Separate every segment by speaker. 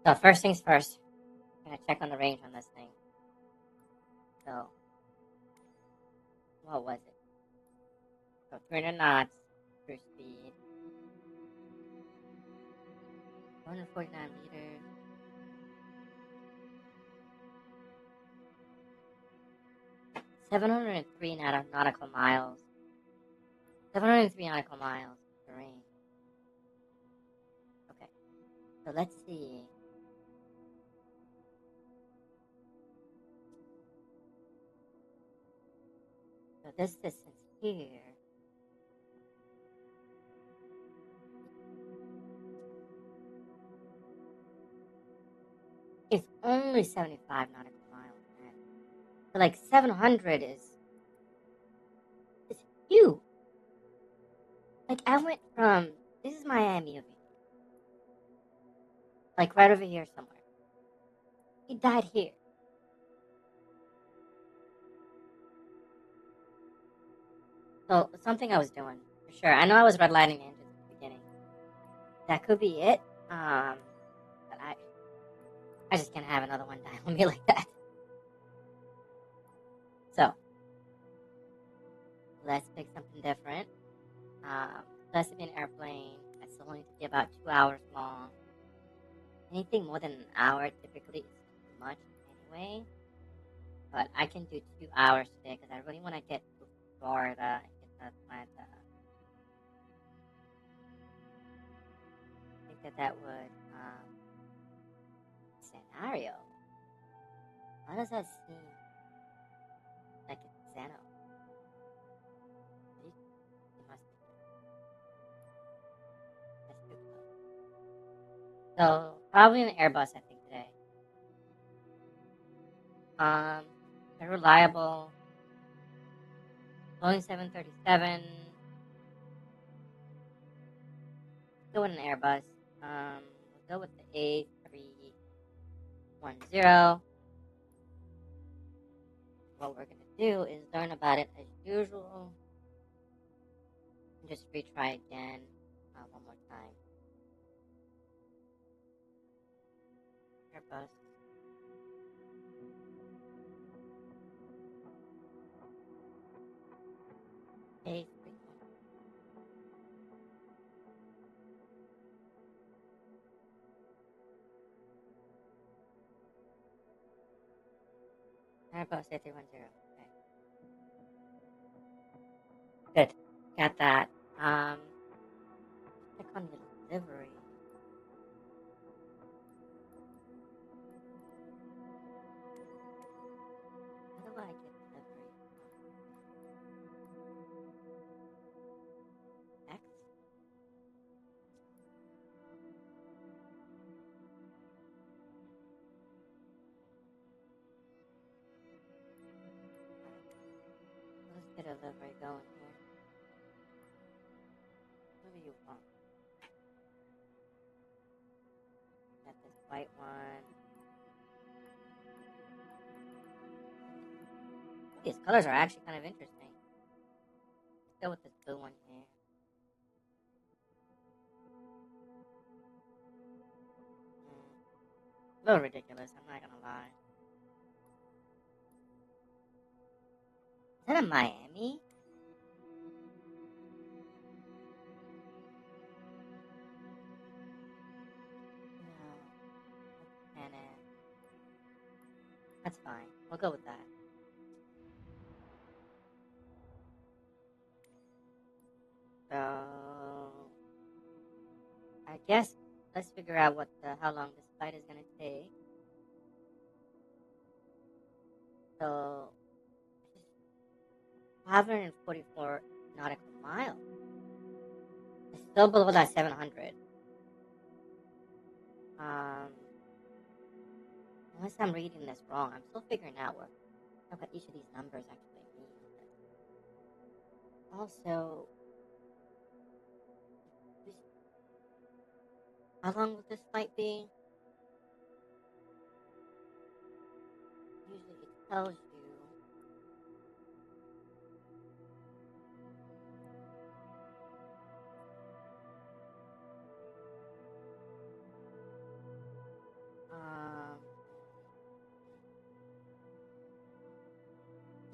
Speaker 1: So first things first, I'm gonna check on the range on this thing. So, what was it? So 300 knots, cruise speed, 149 liters. 703 nautical miles. 703 nautical miles for range. Okay, so let's see. So this distance here is only 75 nautical miles, man. So like 700 is huge. Like I went from, this is Miami over here. Like right over here somewhere. He died here. So something I was doing, for sure. I know I was redlining engines at the beginning. That could be it. But I just can't have another one die on me like that. So let's pick something different. Let's be an airplane that's only to be about 2 hours long. Anything more than an hour typically is too much anyway. But I can do 2 hours today because I really want to get to Florida and get to Atlanta. I think that would scenario. How does that seem like it's Zeno? It must be. That's too close. So probably an Airbus, I think today. They're reliable. Boeing 737. Go with an Airbus. We'll go with the A310. What we're gonna do is learn about it as usual. And just retry again one more time. Airbus. A310. Airbus A310. Okay. Good. Got that. Click on the delivery. How do I get delivery? X? Let's get a delivery going here. What do you want? Got this white one. These colors are actually kind of interesting. Let's go with this blue one here. A little ridiculous, I'm not gonna lie. Is that a Miami? No. That's Canon. That's fine. We'll go with that. So I guess let's figure out how long this flight is gonna take. So 544 nautical miles. It's still below that 700. Unless I'm reading this wrong, I'm still figuring out what each of these numbers actually mean. Also, how long will this flight be? Usually it tells you.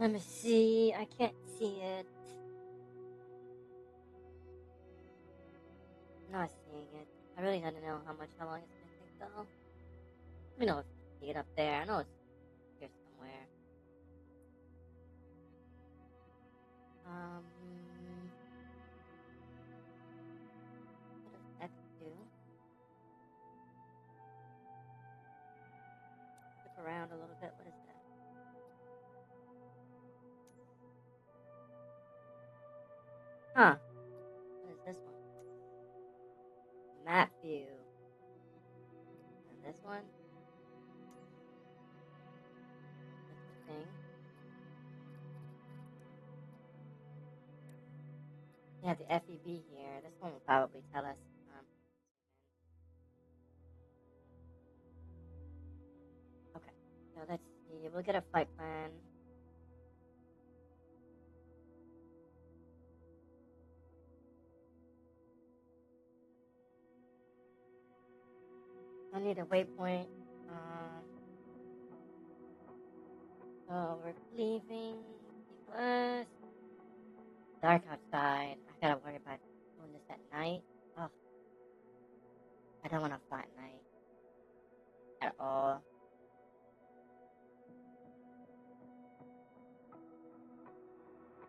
Speaker 1: Let me see. I can't see it. I'm not seeing it. I really don't know how long it's gonna take though. Let me know if you see it up there. I know it's here somewhere. What does X do? Flip around a little bit. What is that? Huh. What is this one? Map view. And this one? Interesting. You have the FEB here. This one will probably tell us. Okay. So let's see. We'll get a flight plan. I need a waypoint. So we're leaving because dark outside. I gotta worry about doing this at night. Oh, I don't want to fly at night at all.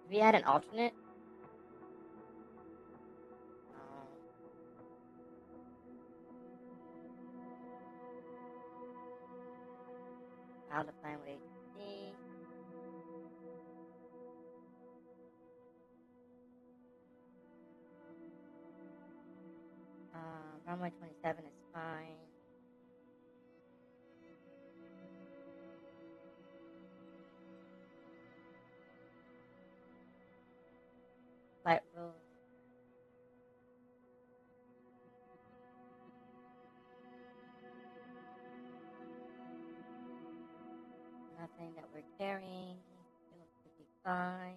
Speaker 1: If we had an alternate, I'll the plan with ATC. Runway 27 is fine. Flight rules. Nothing that we're carrying. Fuel should be fine.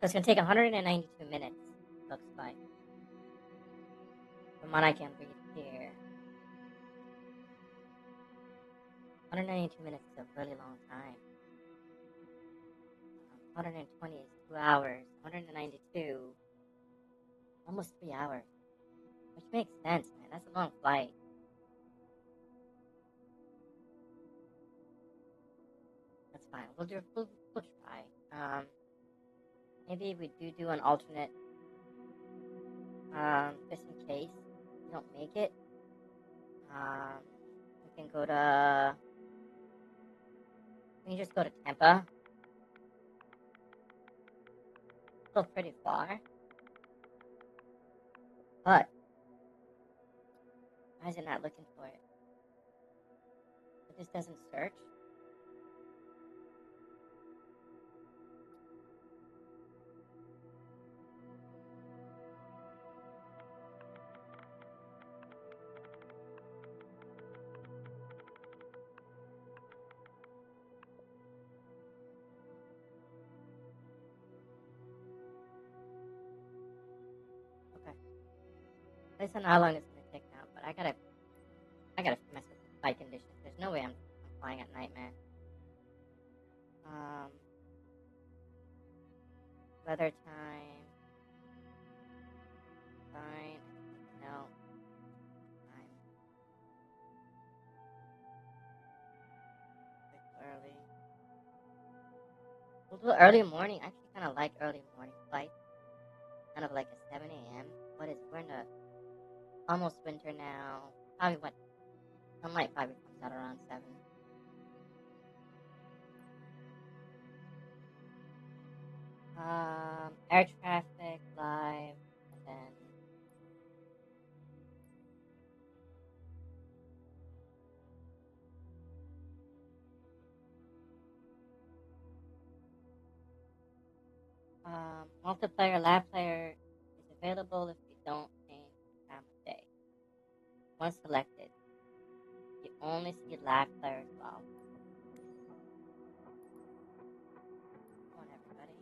Speaker 1: So it's going to take 192 minutes, looks like. From what I can read here. 192 minutes is a really long time. 120 is 2 hours. 192, almost 3 hours. Which makes sense, man. That's a long flight. That's fine. We'll try. Maybe we do an alternate, just in case we don't make it. We can go to. We can just go to Tampa. Still pretty far, but why is it not looking for it? It just doesn't search. I don't know how long it's gonna take now, but I gotta mess with the flight conditions. There's no way I'm flying at night, man. Weather time. Fine. No. Time. Early. We'll do early morning. I actually kind of like early morning flights. Kind of like a 7 a.m. What is, we're in the almost winter now. Probably what, sunlight probably comes out around 7. Air traffic live, and then multiplayer lab player is available if you don't change the time of day. Once selected, you only see lab player as well. Come on, everybody.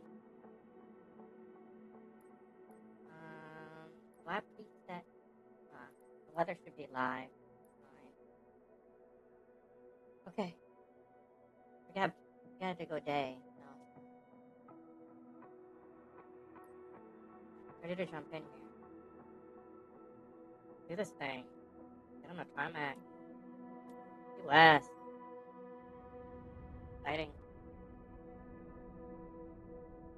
Speaker 1: weather should be live. Fine. Okay. We got to go day. So. Ready to jump in here. Do this thing. Get on the tarmac. Key West. Exciting.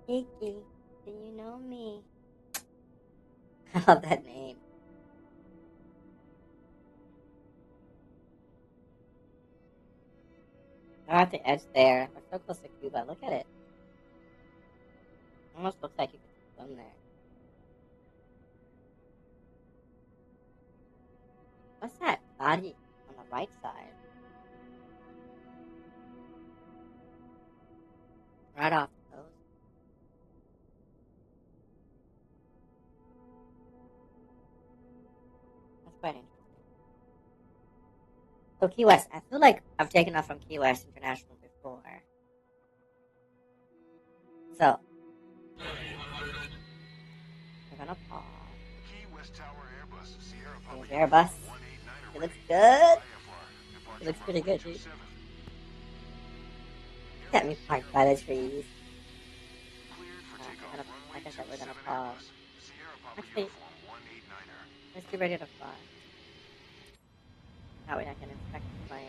Speaker 1: Kiki, do you know me? I love that name. We're at the edge there. We're so close to Cuba. Look at it. Almost looks like you could swim there. What's that body on the right side? Right off the coast. That's quite interesting. So Key West, I feel like I've taken off from Key West International before. So we're gonna pause.
Speaker 2: Key West Tower Airbus, Sierra
Speaker 1: There's Airbus. It looks good. It looks pretty good, dude. Let me park by the trees. Like I said, we're gonna pause. Actually, let's get ready to fly. That way I can inspect the plane.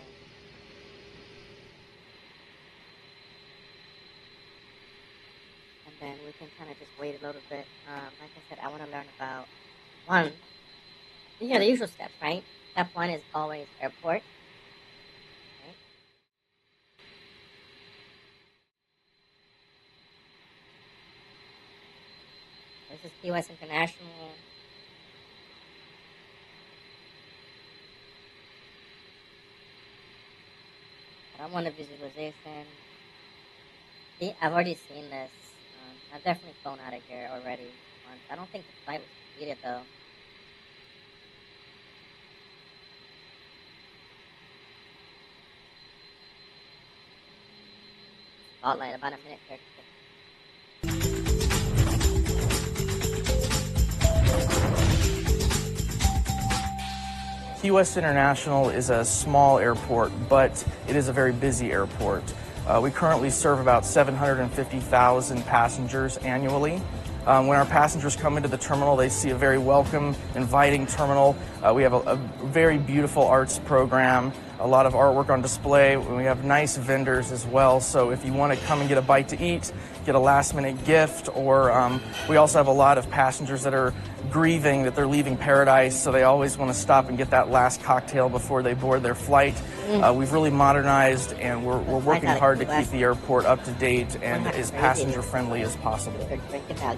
Speaker 1: And then we can kind of just wait a little bit. Like I said, I want to learn about one. You know, the usual steps, right? Step one is always airport. Right? This is Key West International. I want a visualization. See, I've already seen this. I've definitely flown out of here already once. I don't think the flight was completed though. Spotlight about a minute here.
Speaker 3: Key West International is a small airport, but it is a very busy airport. We currently serve about 750,000 passengers annually. When our passengers come into the terminal, they see a very welcome, inviting terminal. We have a very beautiful arts program, a lot of artwork on display. We have nice vendors as well, so if you want to come and get a bite to eat, get a last-minute gift, or we also have a lot of passengers that are grieving that they're leaving paradise, so they always want to stop and get that last cocktail before they board their flight. We've really modernized, and we're working hard to keep the airport up to date and as passenger-friendly as possible.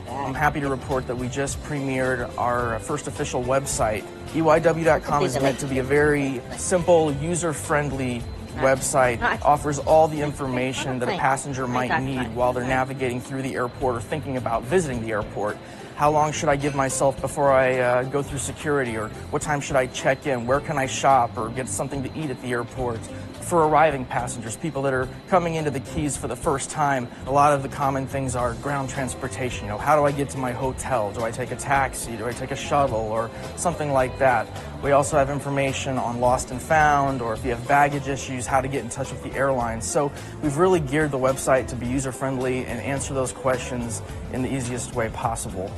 Speaker 3: I'm happy to report that we just premiered our first official website. EYW.com is meant to be a very simple, user-friendly website. Offers all the information that a passenger might need while they're navigating through the airport or thinking about visiting the airport. How long should I give myself before I go through security, or what time should I check in? Where can I shop or get something to eat at the airport? For arriving passengers, people that are coming into the Keys for the first time, a lot of the common things are ground transportation. You know, how do I get to my hotel? Do I take a taxi? Do I take a shuttle or something like that? We also have information on lost and found, or if you have baggage issues, how to get in touch with the airlines. So we've really geared the website to be user-friendly and answer those questions in the easiest way possible.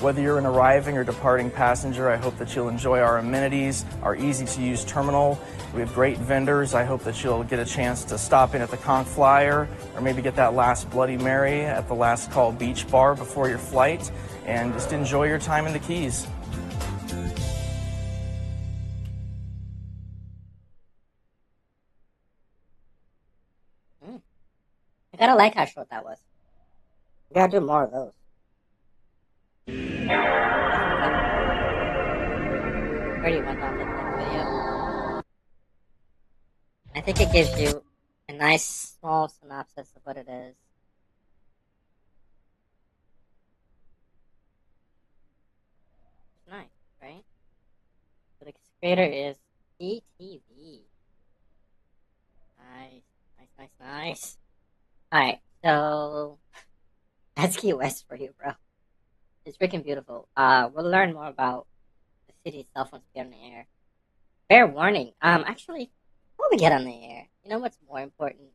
Speaker 3: Whether you're an arriving or departing passenger, I hope that you'll enjoy our amenities, our easy-to-use terminal. We have great vendors. I hope that you'll get a chance to stop in at the Conch Flyer or maybe get that last Bloody Mary at the Last Call Beach Bar before your flight, and just enjoy your time in the Keys.
Speaker 1: I gotta like how short that was. We gotta do more of those. Already went on the video. I think it gives you a nice small synopsis of what it is. It's nice, right? So the creator is ETV. Nice. Alright, so that's Key West for you, bro. It's freaking beautiful. We'll learn more about the see these cell phones be on the air. Fair warning. Actually, before we get on the air, you know what's more important?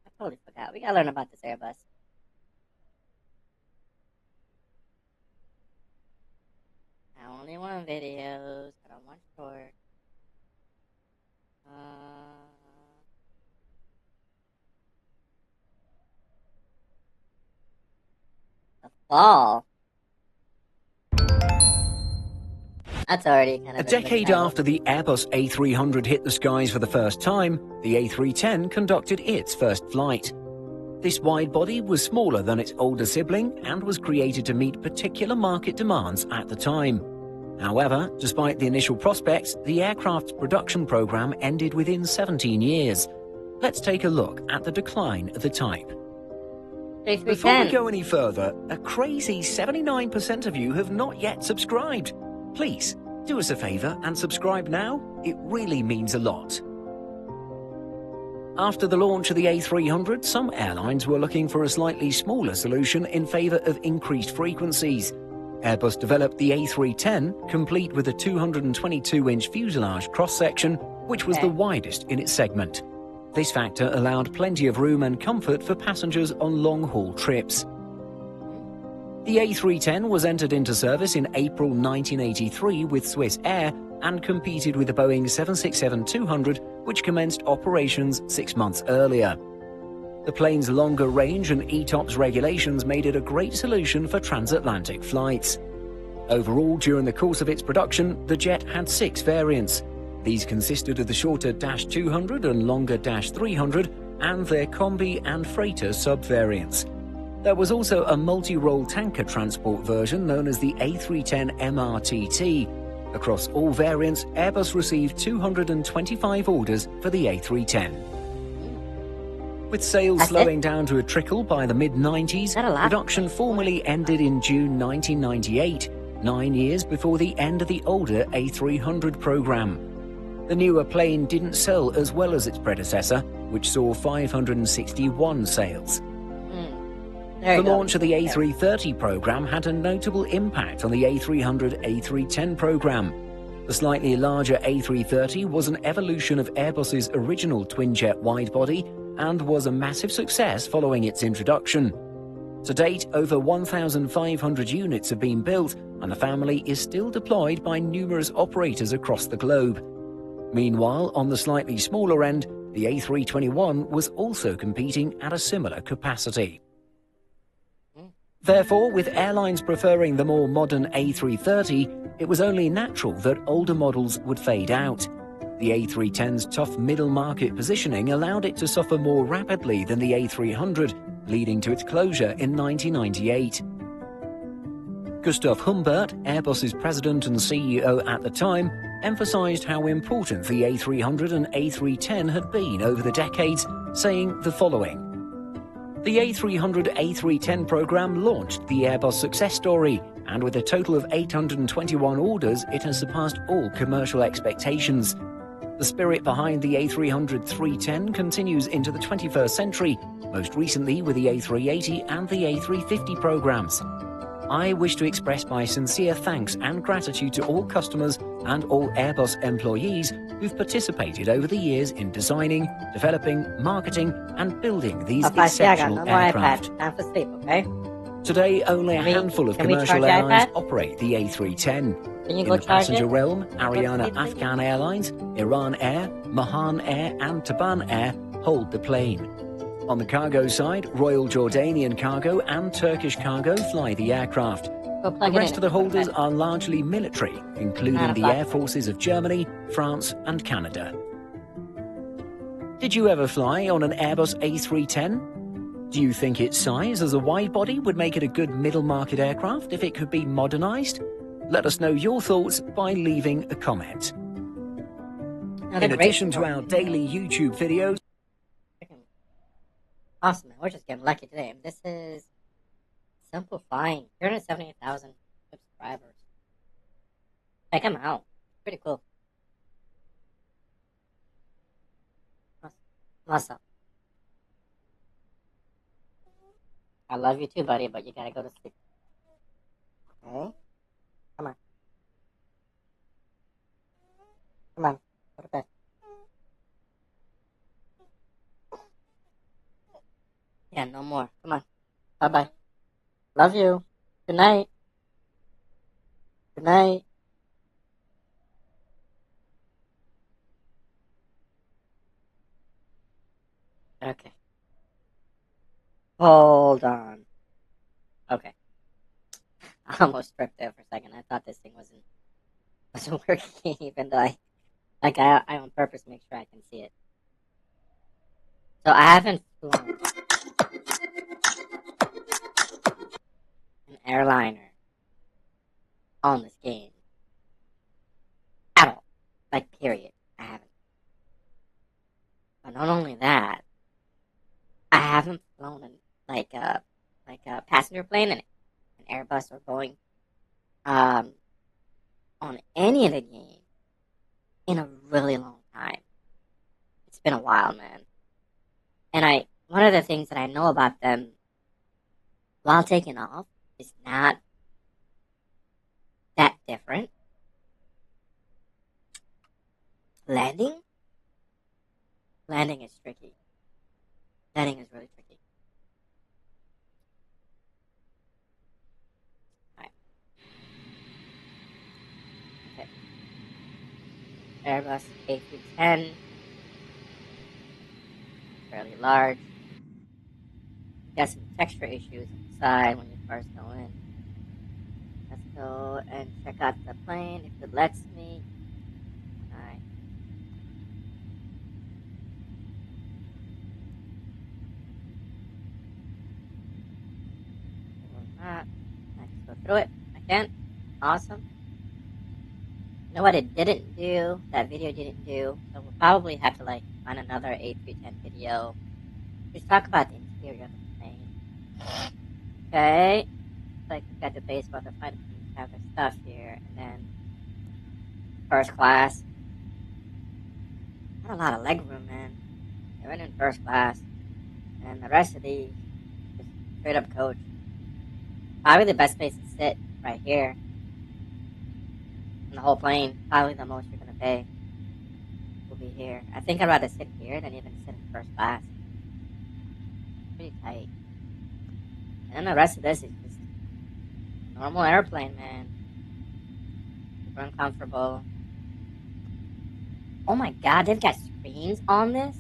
Speaker 1: I totally forgot. We gotta learn about this Airbus. I only want videos. I don't want short. The fall. That's already kind
Speaker 4: A
Speaker 1: of
Speaker 4: decade after the Airbus A300 hit the skies for the first time, the A310 conducted its first flight. This wide-body was smaller than its older sibling and was created to meet particular market demands at the time. However, despite the initial prospects, the aircraft's production program ended within 17 years. Let's take a look at the decline of the type. Before we go any further, a crazy 79% of you have not yet subscribed. Please, do us a favour and subscribe now. It really means a lot. After the launch of the A300, some airlines were looking for a slightly smaller solution in favour of increased frequencies. Airbus developed the A310, complete with a 222-inch fuselage cross-section, which was the widest in its segment. This factor allowed plenty of room and comfort for passengers on long-haul trips. The A310 was entered into service in April 1983 with Swiss Air and competed with the Boeing 767-200, which commenced operations 6 months earlier. The plane's longer range and ETOPS regulations made it a great solution for transatlantic flights. Overall, during the course of its production, the jet had 6 variants. These consisted of the shorter Dash 200 and longer Dash 300 and their combi and freighter sub-variants. There was also a multi-role tanker transport version known as the A310 MRTT. Across all variants, Airbus received 225 orders for the A310. With sales slowing down to a trickle by the mid-90s, production formally ended in June 1998, 9 years before the end of the older A300 program. The newer plane didn't sell as well as its predecessor, which saw 561 sales. The launch of the A330 program had a notable impact on the A300-A310 program. The slightly larger A330 was an evolution of Airbus's original twin-jet widebody and was a massive success following its introduction. To date, over 1,500 units have been built, and the family is still deployed by numerous operators across the globe. Meanwhile, on the slightly smaller end, the A321 was also competing at a similar capacity. Therefore, with airlines preferring the more modern A330, it was only natural that older models would fade out. The A310's tough middle market positioning allowed it to suffer more rapidly than the A300, leading to its closure in 1998. Gustav Humbert, Airbus's president and CEO at the time, emphasized how important the A300 and A310 had been over the decades, saying the following: "The A300-A310 program launched the Airbus success story, and with a total of 821 orders, it has surpassed all commercial expectations. The spirit behind the A300-310 continues into the 21st century, most recently with the A380 and the A350 programs. I wish to express my sincere thanks and gratitude to all customers and all Airbus employees who've participated over the years in designing, developing, marketing, and building these exceptional aircraft.
Speaker 1: Time for sleep, okay?
Speaker 4: Today, only a handful of commercial airlines operate the A310. In the passenger realm, Ariana Afghan Airlines, Iran Air, Mahan Air, and Taban Air hold the plane. On the cargo side, Royal Jordanian Cargo and Turkish Cargo fly the aircraft. The rest of the holders are largely military, including the air forces of Germany, France, and Canada. Did you ever fly on an Airbus A310? Do you think its size as a widebody would make it a good middle-market aircraft if it could be modernized? Let us know your thoughts by leaving a comment. In addition to our daily YouTube videos...
Speaker 1: Awesome, man. We're just getting lucky today. This is Simple Flying. 378,000 subscribers. Check them out. Pretty cool. Awesome. I love you too, buddy, but you gotta go to sleep. Okay? Come on. Come on, go to bed. Yeah, no more. Come on. Bye-bye. Love you. Good night. Good night. Okay. Hold on. Okay. I almost tripped there for a second. I thought this thing wasn't working, even though I on purpose make sure I can see it. So I haven't flown an airliner on this game at all. Like, period. I haven't. But not only that, I haven't flown a passenger plane, an Airbus or Boeing, on any of the games in a really long time. It's been a while, man. And one of the things that I know about them while taking off is not that different. Landing is tricky. Landing is really tricky. Alright. Okay. Airbus A310. Fairly large. Got some texture issues inside when you first go in. Let's go and check out the plane if it lets me. Alright. I just go through it. I can. Awesome. You know what it didn't do? That video didn't do. So we'll probably have to find another A310 video. Just talk about the interior of the plane. Okay. We've got the base for the flight have the stuff here, and then first class. Not a lot of leg room, man. They went in first class, and the rest of these just straight up coach. Probably the best place to sit right here in the whole plane. Probably the most you're gonna pay will be here. I think I'd rather sit here than even sit in first class. Pretty tight. And then the rest of this is just normal airplane, man. Super uncomfortable. Oh my god, they've got screens on this?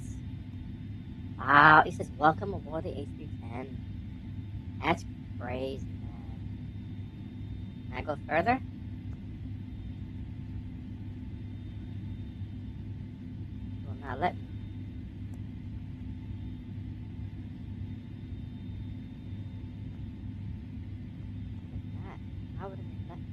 Speaker 1: Wow, it says welcome aboard the A310. That's crazy, man. Can I go further? It will not let me. How would it let me?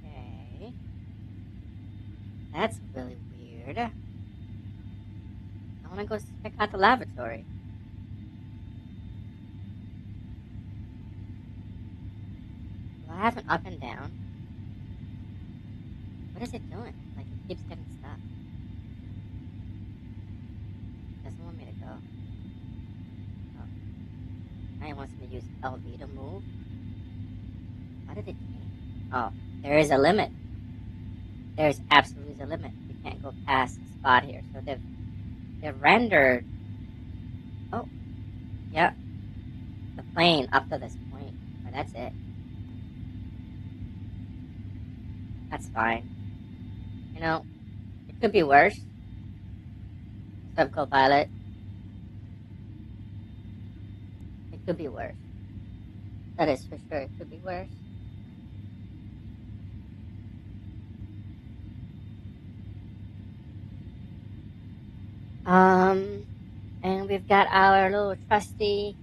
Speaker 1: Okay. That's really weird. I want to go check out the lavatory. Do I have an up and down? What is it doing? It keeps getting stuck. Doesn't want me to go. Oh. Now it wants me to use LV to move. How did it change? Oh, there is a limit. There is absolutely a limit. You can't go past the spot here. So they've rendered. Oh, yeah. The plane up to this point. But that's it. That's fine. You know, it could be worse. Sub-co-pilot. It could be worse. That is for sure. It could be worse. And we've got our little trusty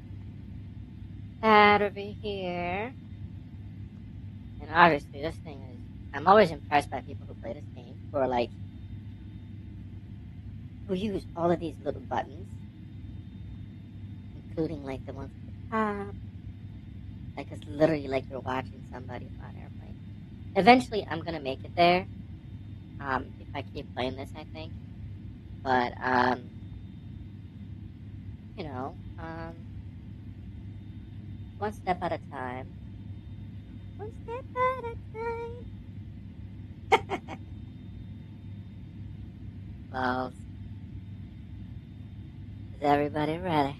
Speaker 1: pad over here. And obviously this thing is, I'm always impressed by people who play this game, who are who use all of these little buttons, including the ones at the top. It's literally you're watching somebody fly an airplane. Eventually I'm gonna make it there, if I keep playing this, I think. But, you know, One step at a time. One step at a time. Well, is everybody ready?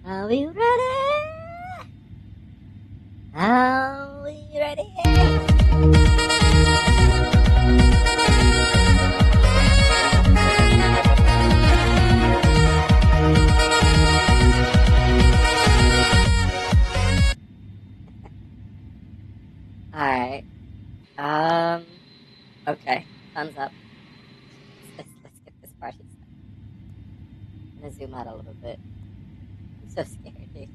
Speaker 1: Are we ready? Are we ready? Alright. Okay. Thumbs up. Let's get this party started. I'm gonna zoom out a little bit. I'm so scared, dude.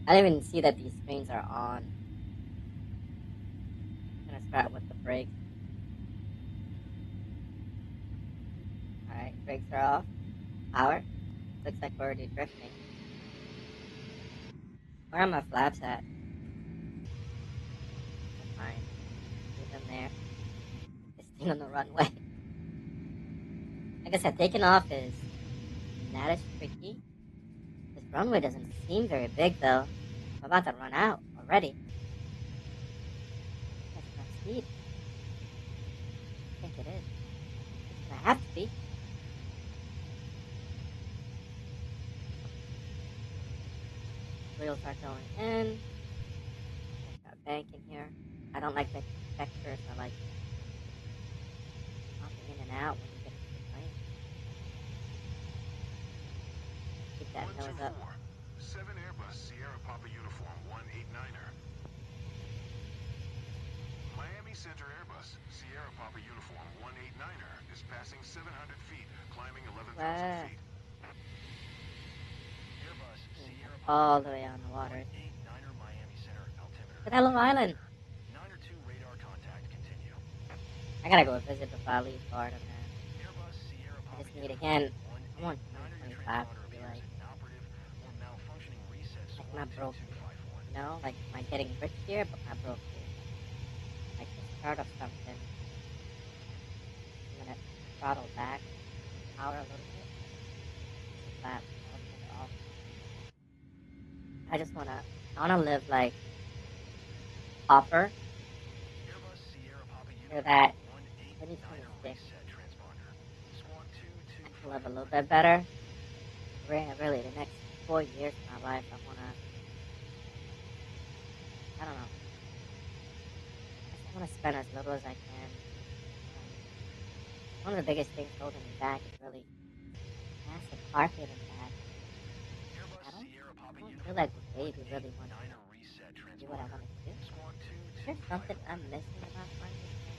Speaker 1: I didn't even see that these screens are on. I'm gonna start with the brakes. Alright, brakes are off. Power. Looks like we're already drifting. Where are my flaps at? Fine. Leave them there. This thing on the runway. Like I said, taking off is not as tricky. This runway doesn't seem very big though. I'm about to run out already. That's enough speed. I think it is. It's gonna have to be. Wheels are going in. Got a bank in here. I don't like the textures. I like popping in and out when you get to the plane. Keep that nose up.
Speaker 2: 7 Airbus Sierra Papa Uniform 189er. Miami Center Airbus Sierra Papa Uniform 189er is passing 700 feet, climbing 11,000 feet. Airbus Sierra
Speaker 1: All the way on the water.
Speaker 2: 189er Miami Center altimeter.
Speaker 1: Look at that little island.
Speaker 2: 902 radar contact continue.
Speaker 1: I gotta go visit before I leave Florida, man.
Speaker 2: Airbus Sierra
Speaker 1: I
Speaker 2: Papa
Speaker 1: just need again. I want
Speaker 2: 189er
Speaker 1: 25 to be
Speaker 2: appears inoperative or malfunctioning reset
Speaker 1: like not broke here.
Speaker 2: 12251.
Speaker 1: You know, like am I getting rich here, but not broke here. Like the start of something. I'm gonna throttle back, power a little bit. Flat, off. I just wanna live like Hopper.
Speaker 2: Airbus Sierra Papa
Speaker 1: So that
Speaker 2: 189er
Speaker 1: 2026
Speaker 2: reset transponder. Squawk
Speaker 1: I can live a little bit better. Really, the next 4 years of my life, I don't know. I want to spend as little as I can. One of the biggest things holding me back is really massive car payment back. I don't feel like the baby really wants to do what I want to do. Is there something I'm missing about flying this thing?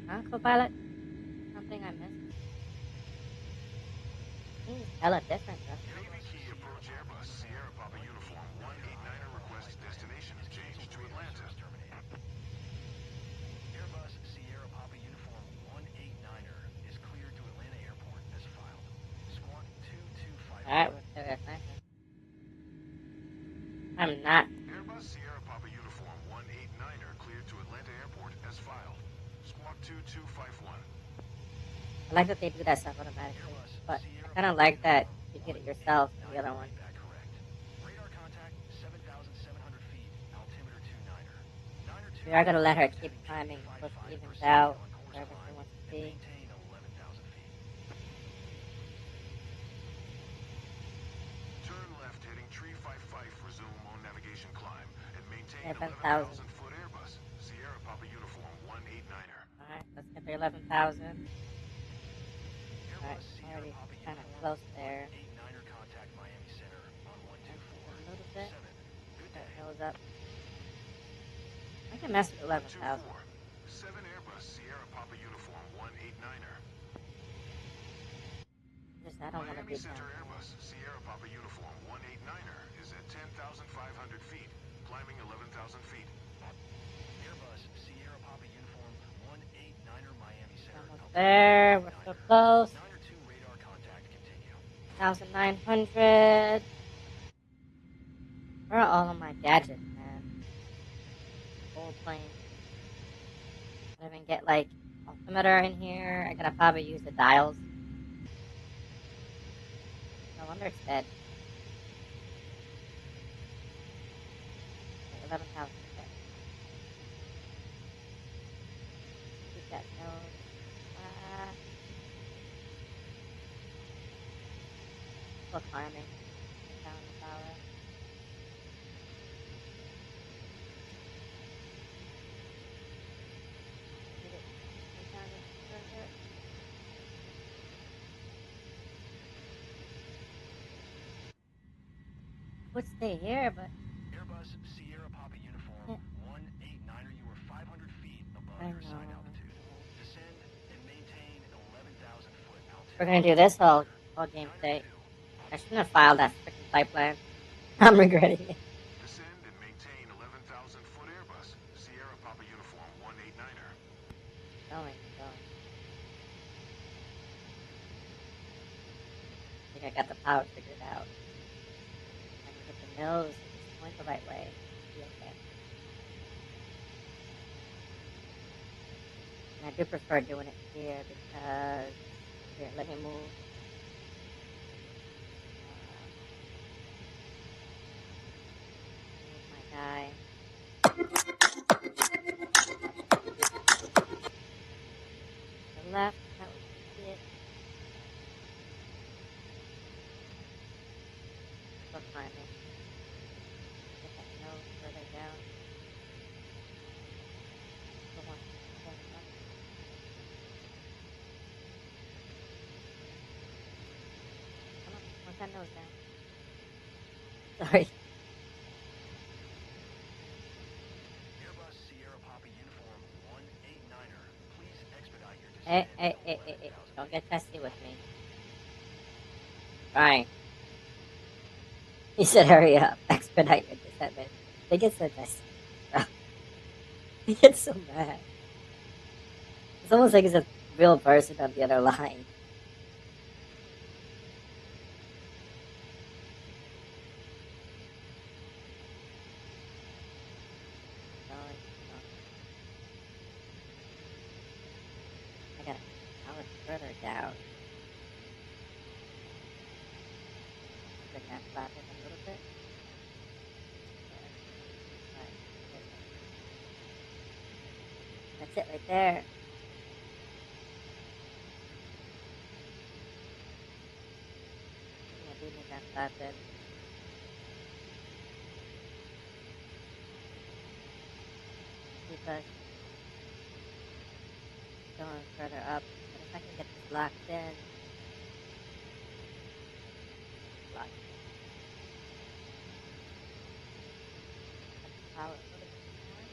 Speaker 1: Huh, co-pilot? Something I missed? Seems hella different though.
Speaker 2: Navy Key approach Airbus Sierra Papa Uniform 189er request destination change to Atlanta. Airbus Sierra Papa Uniform 189er is cleared to Atlanta Airport as filed. Squawk 2251.
Speaker 1: Alright, we're still at Atlanta. I'm not.
Speaker 2: Airbus Sierra Papa Uniform 189er cleared to Atlanta Airport as filed. Squawk 2251.
Speaker 1: I like that they do that stuff automatically, but I kind of like that you get it yourself, the other one.
Speaker 2: Correct. Radar contact 7,700 feet, altimeter 29er.
Speaker 1: We are going to let her keep climbing until she evens out wherever she wants to be.
Speaker 2: Maintain 11,000 feet. Turn left heading tree 55, resume on navigation climb, and maintain
Speaker 1: 11,000.
Speaker 2: 11,000 foot Airbus Sierra Papa Uniform 189er.
Speaker 1: Alright, let's get the 11,000. Alright, already kind of close there.
Speaker 2: 89er contact Miami Center on
Speaker 1: A
Speaker 2: 124.
Speaker 1: little bit.
Speaker 2: 7. Good
Speaker 1: That
Speaker 2: day.
Speaker 1: nose up. I can mess with 11,000.
Speaker 2: 7 Airbus Sierra Papa Uniform 189er.
Speaker 1: Just I don't want to
Speaker 2: Miami
Speaker 1: be
Speaker 2: Center
Speaker 1: down.
Speaker 2: Airbus Sierra Papa Uniform 189er is at 10,500 feet, climbing 11,000 feet. Airbus Sierra Papa Uniform 189er Miami Center.
Speaker 1: Almost there. We're so close.
Speaker 2: 902 radar contact continue.
Speaker 1: 1,900. Where are all of my gadgets, man? Whole plane. I don't even get like altimeter in here. I gotta probably use the dials. No wonder it's dead. 11,000. Okay. Keep that nose. Still climbing. Down the power. Hit it. Take down this further. Would stay here, but
Speaker 2: Airbus Sierra Papa Uniform 189er, you are 500 feet above
Speaker 1: I
Speaker 2: your assigned
Speaker 1: know.
Speaker 2: altitude. Descend and maintain an 11,000 foot altitude.
Speaker 1: We're gonna do this all game today. I shouldn't have filed that freaking pipeline. I'm regretting it.
Speaker 2: Descend and maintain 11,000 foot Airbus Sierra Papa Uniform 189er.
Speaker 1: Going. I think I got the power figured out. I can get the nose and just point the right way. Be okay. And I do prefer doing it here because here, let me move. Move my guy. The left, that would be it. Still climbing. Get that nose further down. Still one. Come on, want that nose down. Sorry.
Speaker 2: Airbus Sierra Papa Uniform 189er, please expedite your descent.
Speaker 1: Hey. Don't get testy with me. Fine. He said, hurry up. Expedite your descent, man. They get so testy. They get so mad. It's almost like it's a real person on the other line. I gotta power further down. Bring that flat in a little bit. That's it right there. I do need that flat in. Keep us going further up. But if I can get this locked in. Locked. Power a little bit more.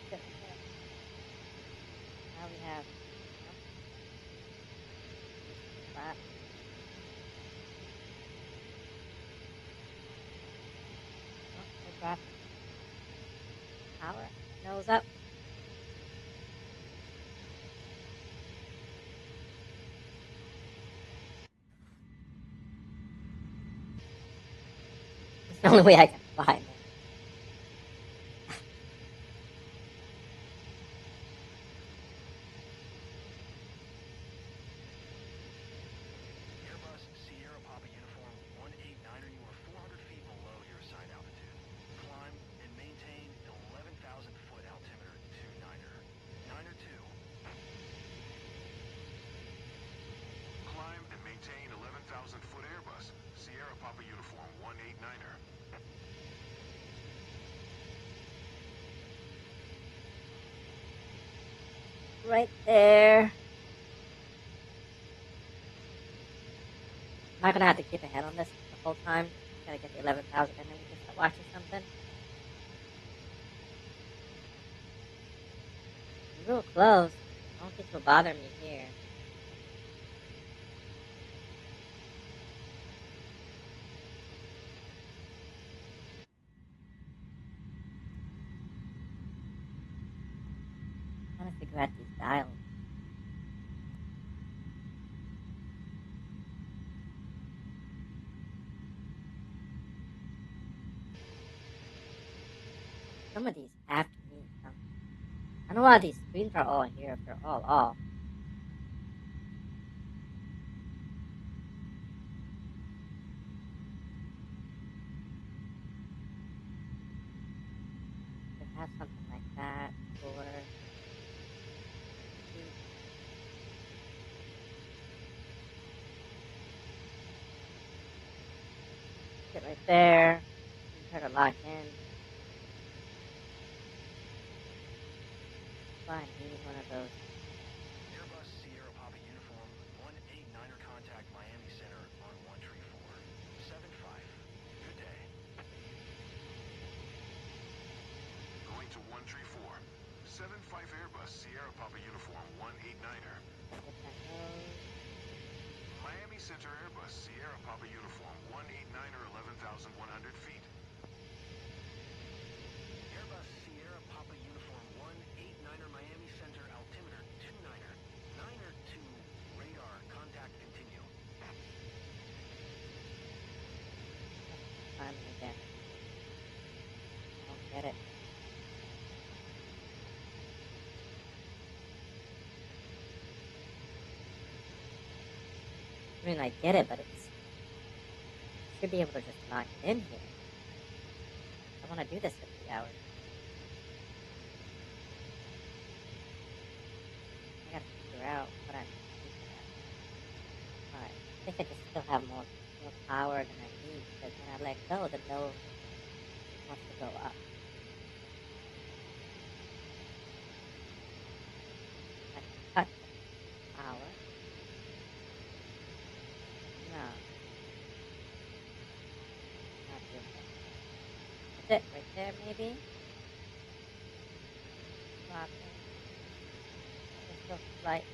Speaker 1: That's it right there. Now we have flat. Oh, we're dropping. Power. Nose up. It's the only way I can fly, man.
Speaker 2: Airbus Sierra Papa Uniform 189er, you are 400 feet below your assigned altitude. Climb and maintain an 11,000 foot altimeter to Niner. Niner 2. Climb and maintain 11,000 foot Airbus Sierra Papa Uniform 189er.
Speaker 1: Right there. I'm not gonna have to keep a head on this the whole time. I gotta get the 11,000 and then we can start watching something. It's real close. I don't think it'll bother me here. I'm trying to figure out these dials. Some of these have to mean something. I don't know why these screens are all here if they're all off. They have something like that for sit right there. Try to lock in. I need one of those.
Speaker 2: Airbus Sierra Papa Uniform 189er contact Miami Center on 134. 75. Good day. Going to 134. 75 Airbus Sierra Papa Uniform 189er. Miami Center Airbus Sierra Papa Uniform 189er 11,100 feet. Airbus Sierra Papa Uniform 189er Miami Center altimeter 29er 9er 2 radar contact continue.
Speaker 1: Time again. I don't get it. I mean, I get it, but it's should be able to just lock it in here. I want to do this for 3 hours. I gotta figure out what I need to do for that. Alright, I think I just still have more power than I need, because when I let go, the node wants to go up. I can cut the power. No. Not doing that. That's it, right there, maybe? Lock in. Just go slightly.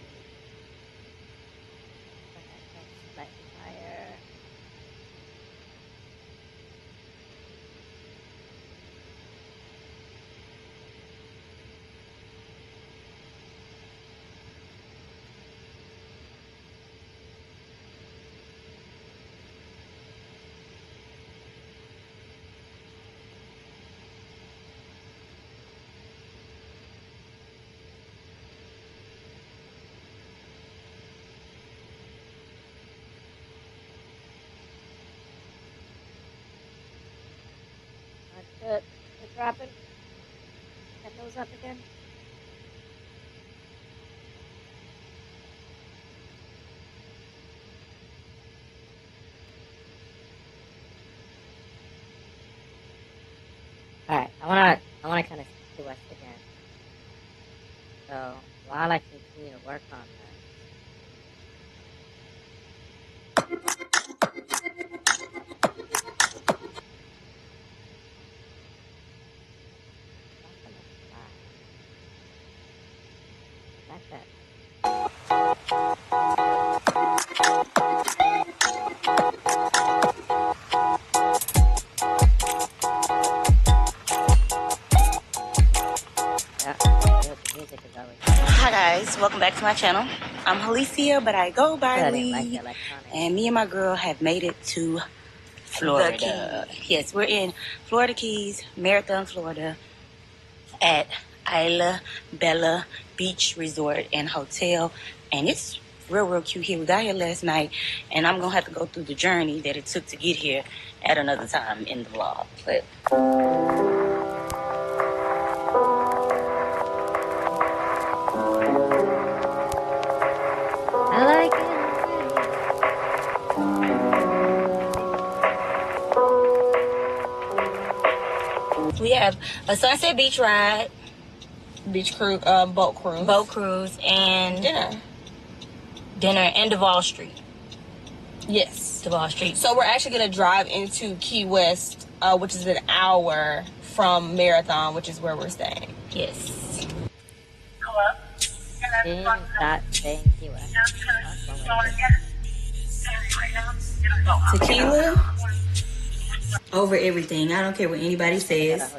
Speaker 1: Put that thing slightly higher. That's it. It's dropping. That nose up again. Alright, I wanna kind of see west again. So while I continue to work on that. Like that. Yeah, the music is always
Speaker 5: Hi guys, welcome back to my channel. I'm Alicia, but I go by
Speaker 1: good. I
Speaker 5: Lee.
Speaker 1: like the electronics.
Speaker 5: And me and my girl have made it to Florida. Yes, we're in Florida Keys, Marathon, Florida, at Isla Bella Beach Resort and Hotel. And it's real cute here. We got here last night, and I'm gonna have to go through the journey that it took to get here at another time in the vlog. But
Speaker 1: I like it.
Speaker 5: we have a Sunset Beach ride,
Speaker 6: Beach cruise, boat cruise.
Speaker 5: boat cruise, and dinner and Duval Street.
Speaker 6: Yes.
Speaker 5: Duval Street.
Speaker 6: So we're actually going to drive into Key West, which is an hour from Marathon, which is where we're staying.
Speaker 5: Yes.
Speaker 1: Stop saying Kiwa.
Speaker 5: Tequila over everything. I don't care what anybody says.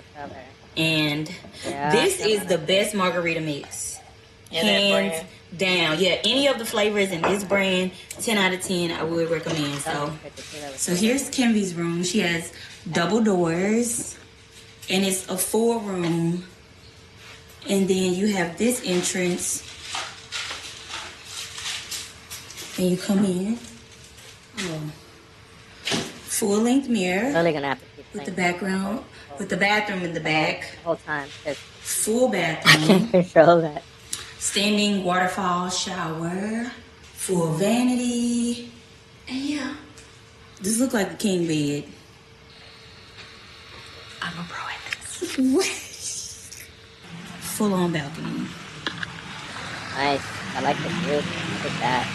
Speaker 5: And
Speaker 1: Yeah,
Speaker 5: this is the best margarita mix.
Speaker 6: Yeah, that
Speaker 5: Hands
Speaker 6: brand.
Speaker 5: down. Yeah, any of the flavors in this brand, 10 out of 10, I would recommend. So here's Kimby's room. She has double doors. And it's a 4-room. And then you have this entrance. And you come in. Oh. Full-length mirror.
Speaker 1: Really gonna have to keep
Speaker 5: with the background, with the bathroom in the back.
Speaker 1: the whole time.
Speaker 5: Full
Speaker 1: I
Speaker 5: bathroom.
Speaker 1: can't control that.
Speaker 5: Standing waterfall shower. Full vanity. And yeah. This looks like a king bed. I'm a pro at this. What? Full on balcony.
Speaker 1: Nice. I like the view. Look at that.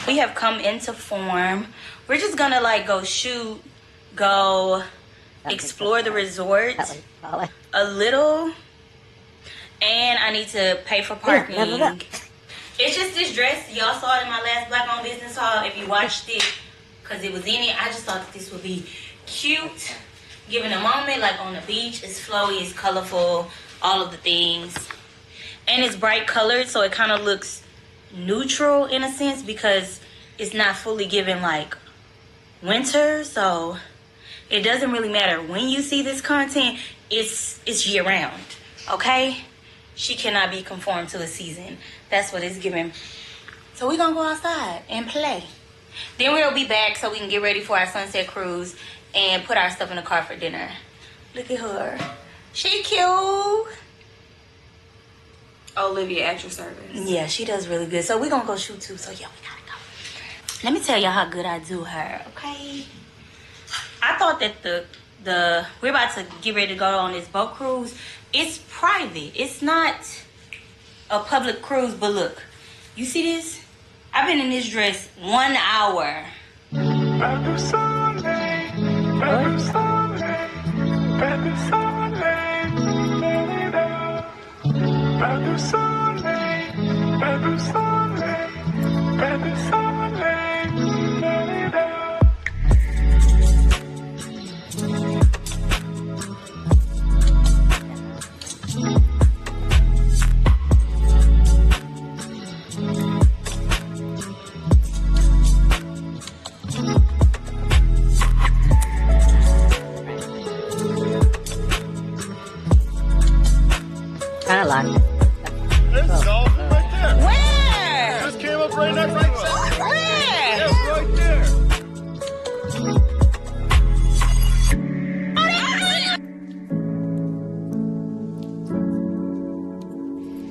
Speaker 5: We have come into form. We're just gonna like go shoot, go explore the resort a little. And I need to pay for parking. It's just this dress. Y'all saw it in my last Black Owned Business haul. If you watched it, because it was in it, I just thought that this would be cute. Given a moment, like on the beach. It's flowy, it's colorful, all of the things. And it's bright colored, so it kind of looks neutral in a sense because it's not fully given like winter. So it doesn't really matter when you see this content. It's year round, okay? She cannot be conformed to a season. That's what it's giving. So we're gonna go outside and play. Then we'll be back so we can get ready for our sunset cruise and put our stuff in the car for dinner. Look at her. She cute.
Speaker 6: Olivia at your service.
Speaker 5: Yeah, she does really good. So we're gonna go shoot too. So yeah, we gotta go. Let me tell y'all how good I do her, okay? I thought that we're about to get ready to go on this boat cruise. It's private. It's not a public cruise, but look, you see this? I've been in this dress 1 hour.
Speaker 1: Kind of like it.
Speaker 2: There's a dolphin right there.
Speaker 5: Where?
Speaker 2: Just came up right next to us.
Speaker 5: Where?
Speaker 2: Yeah, right there.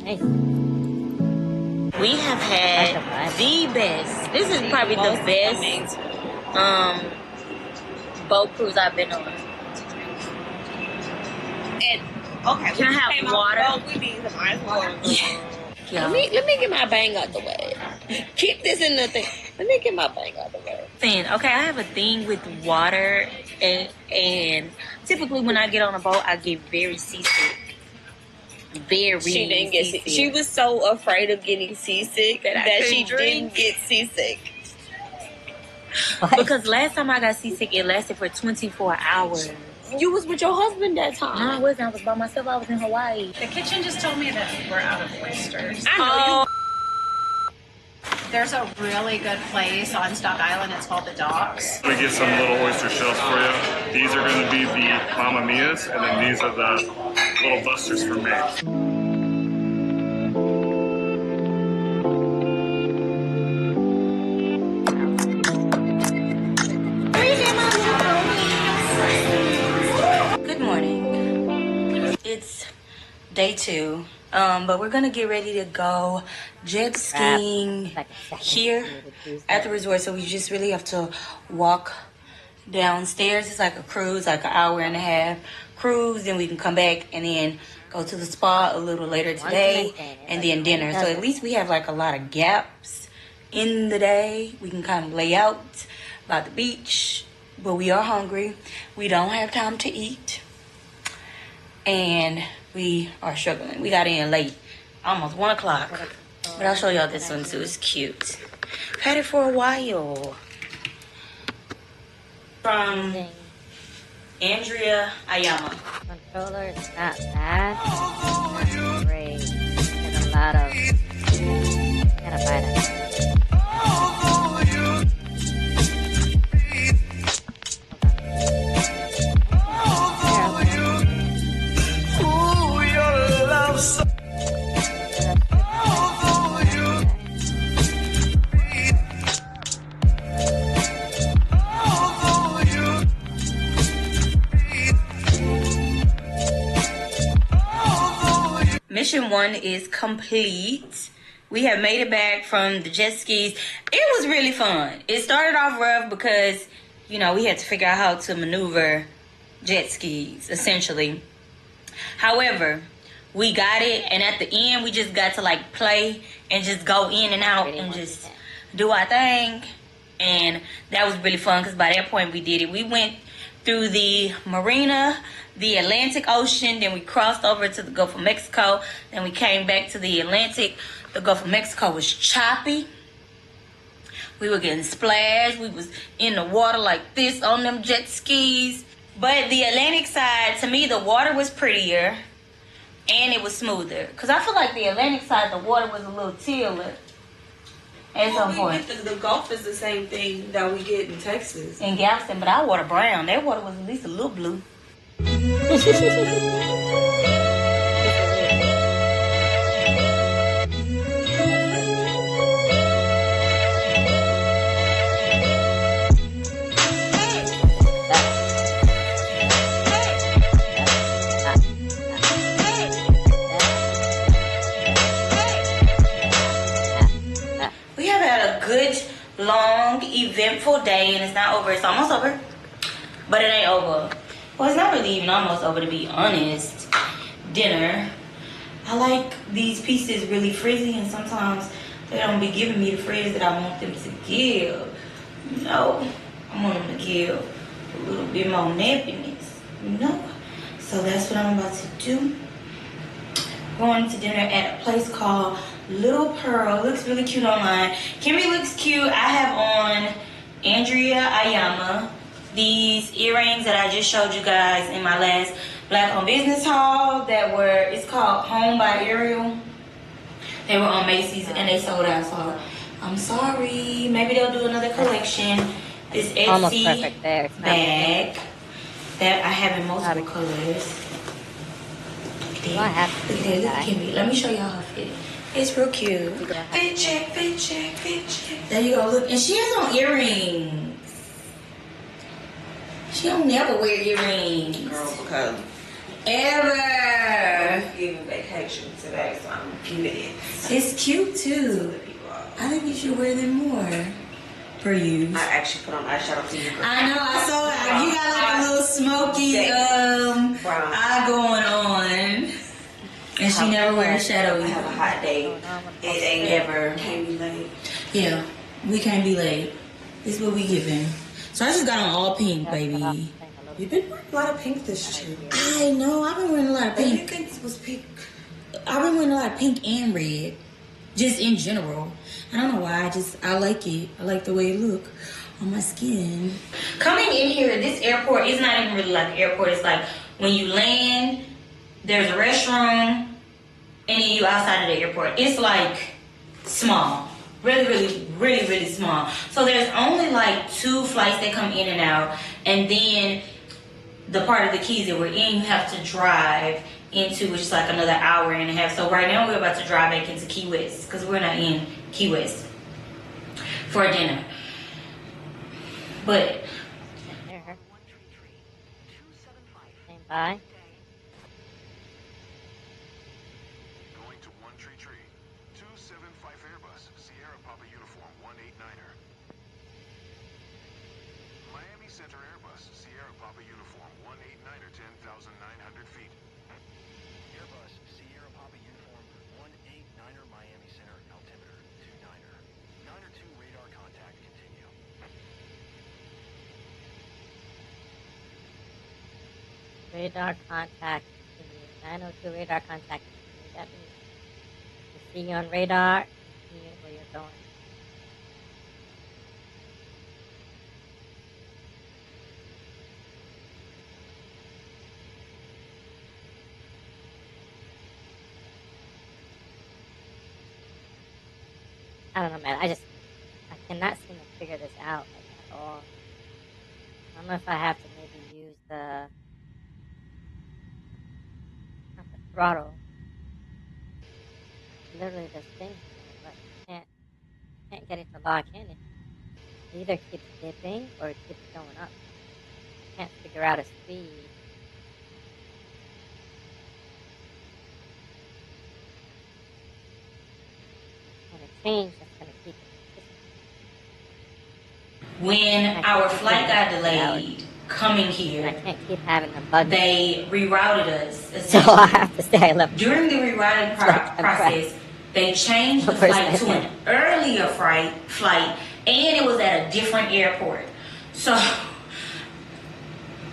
Speaker 1: Hey,
Speaker 5: We have had the best. This is probably the best boat cruise I've been on.
Speaker 6: And okay,
Speaker 5: Can I have
Speaker 6: came
Speaker 5: water?
Speaker 6: off the boat, we need some ice water.
Speaker 5: Yeah.
Speaker 6: Let me get my bang out the way. Keep this in the thing. Let me get my bang out the way.
Speaker 5: Okay, I have a thing with water, and typically when I get on a boat, I get very seasick. Very
Speaker 6: She didn't get
Speaker 5: seasick.
Speaker 6: She was so afraid of getting seasick that she didn't get seasick.
Speaker 5: Because last time I got seasick, it lasted for 24 hours.
Speaker 6: You was with your husband that time.
Speaker 5: No, I wasn't. I was by myself. I was in Hawaii.
Speaker 7: The kitchen just told me that we're out of oysters.
Speaker 6: I know
Speaker 7: There's a really good place on Stock Island. It's called The Docks.
Speaker 8: We get some little oyster shells for you. These are going to be the Mamma Mia's, and then these are the little busters for me.
Speaker 5: Good morning. It's day 2, but we're gonna get ready to go jet skiing here at the resort. So we just really have to walk downstairs. It's like a cruise, like an hour-and-a-half cruise. Then we can come back and then go to the spa a little later today, and then dinner. So at least we have like a lot of gaps in the day. We can kind of lay out by the beach. But we are hungry. We don't have time to eat. And we are struggling. We got in late. Almost 1 o'clock. But I'll show y'all this one too. It's cute. Had it for a while. From Andrea Ayama.
Speaker 1: controller is not bad. It's not great. There's a lot of. Gotta buy that.
Speaker 5: mission 1 is complete. We have made it back from the jet skis. It was really fun. It started off rough because, you know, we had to figure out how to maneuver jet skis, essentially. However, we got it, and at the end, we just got to like play and just go in and out and just do our thing. And that was really fun because by that point we did it. We went through the marina, the Atlantic Ocean, then we crossed over to the Gulf of Mexico, then we came back to the Atlantic. The Gulf of Mexico was choppy. We were getting splashed. We was in the water like this on them jet skis. But the Atlantic side, to me, the water was prettier and it was smoother. Because I feel like the Atlantic side, the water was a little tealer at some point.
Speaker 6: The Gulf is the same thing that we get in Texas.
Speaker 5: In Galveston, but our water brown. Their water was at least a little blue. Long, eventful day, and it's not over. It's almost over, but it ain't over. Well, it's not really even almost over, to be honest. Dinner. I like these pieces really frizzy, and sometimes they don't be giving me the frizz that I want them to give. You know, I want them to give a little bit more nappiness, you know? So that's what I'm about to do. Going to dinner at a place called Little Pearl. Looks really cute online. Kimmy looks cute. I have on Andrea Ayama. These earrings that I just showed you guys in my last Black Owned Business haul that were, it's called Home by Ariel. They were on Macy's and they sold out, so I'm sorry. Maybe they'll do another collection. This Etsy bag that I have in multiple colors. Look at Kimmy. Let me show y'all her fit. It's real cute. Fit check, fit check, fit check. There you go, look. And she has on earrings. She don't never wear earrings.
Speaker 6: Girl, because
Speaker 5: ever.
Speaker 6: I'm giving vacation today, so I'm giving it.
Speaker 5: It's cute too. I think you should wear them more. For you.
Speaker 6: I actually put on eyeshadow for you.
Speaker 5: I know, I saw it. You got like a little smoky eye going on. And she never wears shadow either.
Speaker 6: I have a hot day. It ain't ever. Can't be late.
Speaker 5: Yeah, we can't be late. This is what we giving. So I just got on all pink, baby.
Speaker 6: You've been wearing a lot of pink this year.
Speaker 5: I know, I've been wearing a lot of pink.
Speaker 6: You think it was pink?
Speaker 5: I've been wearing a lot of pink and red. Just in general. I don't know why, I like it. I like the way it look on my skin. Coming in here, this airport is not even really like an airport. It's like when you land, there's a restroom, and then you outside of the airport. It's like small. Really small. So there's only like 2 flights that come in and out. And then the part of the Keys that we're in, you have to drive into, which is like another hour and a half. So right now we're about to drive back into Key West because we're not in Key West for dinner. But bye.
Speaker 2: Going to One Tree Tree. 275 Airbus, Sierra Papa Uniform 189er. Miami Center Airbus, Sierra Papa Uniform 189er, 10,900 feet. Airbus, Sierra Papa Uniform 189er, Miami Center, altimeter 29er. 902 radar contact, continue.
Speaker 1: Radar contact. 902 radar contact. That means to see you on radar, see where you're going. I don't know, man. I cannot seem to figure this out like, at all. I don't know if I have to maybe use the throttle. Literally this thing, but you can't get it to lock in. It either keeps dipping or it keeps going up. I can't figure out a speed. change that's gonna keep it.
Speaker 5: When our flight got delayed coming
Speaker 1: I
Speaker 5: here,
Speaker 1: can't keep having a bug.
Speaker 5: they rerouted us.
Speaker 1: So I have to stay. I left.
Speaker 5: During the rerouting process, they changed the flight to an earlier flight, and it was at a different airport. So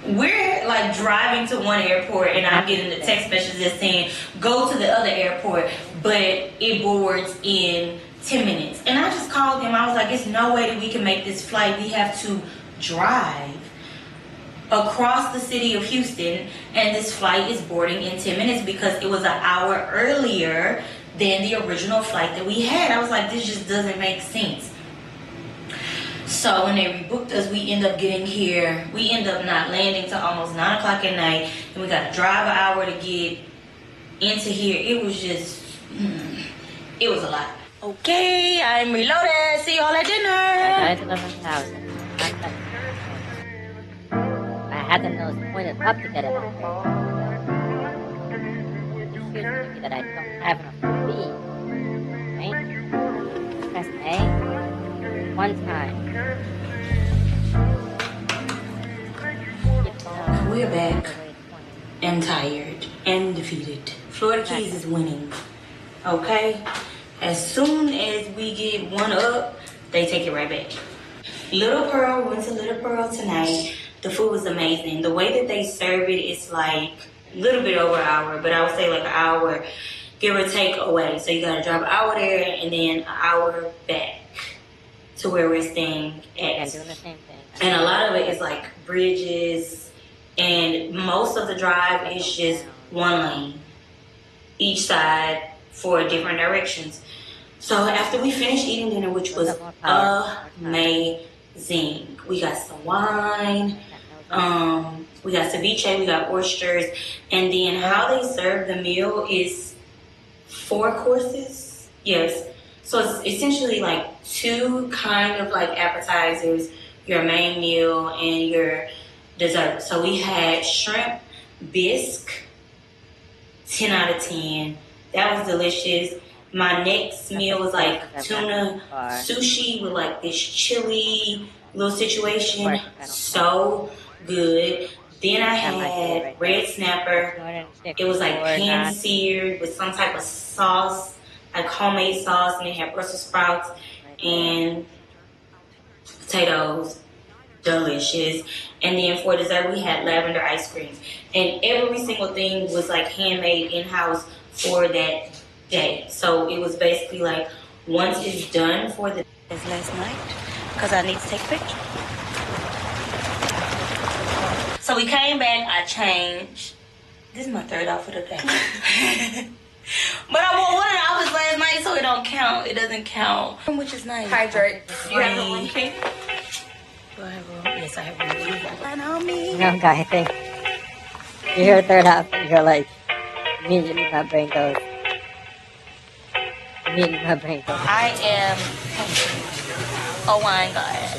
Speaker 5: we're like driving to one airport, and I'm getting the text messages saying, go to the other airport, but it boards in 10 minutes. And I just called him. I was like, there's no way that we can make this flight. We have to drive across the city of Houston, and this flight is boarding in 10 minutes because it was an hour earlier than the original flight that we had. I was like, this just doesn't make sense. So when they rebooked us, we end up getting here. We end up not landing till almost 9 o'clock at night, and we got to drive an hour to get into here. It was just, it was a lot. Okay, I'm reloaded. See you all at dinner.
Speaker 1: I got 11,000. I had the nose pointed up to get it. It shows me that I don't have enough speed. Right? Press A. One time.
Speaker 5: We're back and tired and defeated. Florida Keys is winning. Okay? As soon as we get one up, they take it right back. Little Pearl, went to Little Pearl tonight. The food was amazing. The way that they serve it is like a little bit over an hour, but I would say like an hour, give or take, away. So you gotta drive an hour there and then an hour back to where we're staying at.
Speaker 1: Doing the same thing.
Speaker 5: And a lot of it is like bridges, and most of the drive is just one lane, each side for different directions. So after we finished eating dinner, which was amazing, we got some wine, we got ceviche, we got oysters, and then how they serve the meal is 4 courses. Yes. So it's essentially like 2 kind of like appetizers, your main meal, and your dessert. So we had shrimp bisque, 10 out of 10. That was delicious. My next meal was like tuna sushi with like this chili little situation. So good. Then I had red snapper. It was like pan seared with some type of sauce, like homemade sauce, and they had Brussels sprouts and potatoes. Delicious. And then for dessert, we had lavender ice cream. And every single thing was like handmade in-house for that day. So it was basically like once it's done for the last night, because I need to take a picture. So we came back, I changed. This is my 3rd outfit of the day. But I wore one of the outfits last night, so it don't count. It doesn't count. Which is nice.
Speaker 6: Hydrate. You have a room key?
Speaker 5: Do I have room? Yes, I have room. And on me.
Speaker 1: No, guy, I think you hear 3rd outfit, you're like, immediately my brain goes.
Speaker 5: I am a wine glass.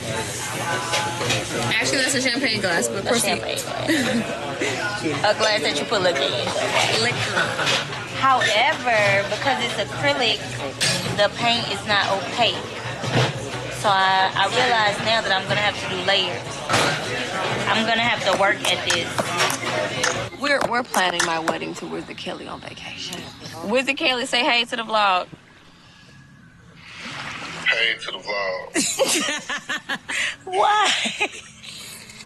Speaker 6: Actually, that's a champagne glass, but
Speaker 5: A champagne glass. A glass that you put liquor in. However, because it's acrylic, the paint is not opaque. So I realize now that I'm going to have to do layers. I'm going to have to work at this.
Speaker 6: we're planning my wedding to Wizard Kelly on vacation. Wizard Kelly, say hey to the vlog.
Speaker 9: Hey to the vlog.
Speaker 5: Why?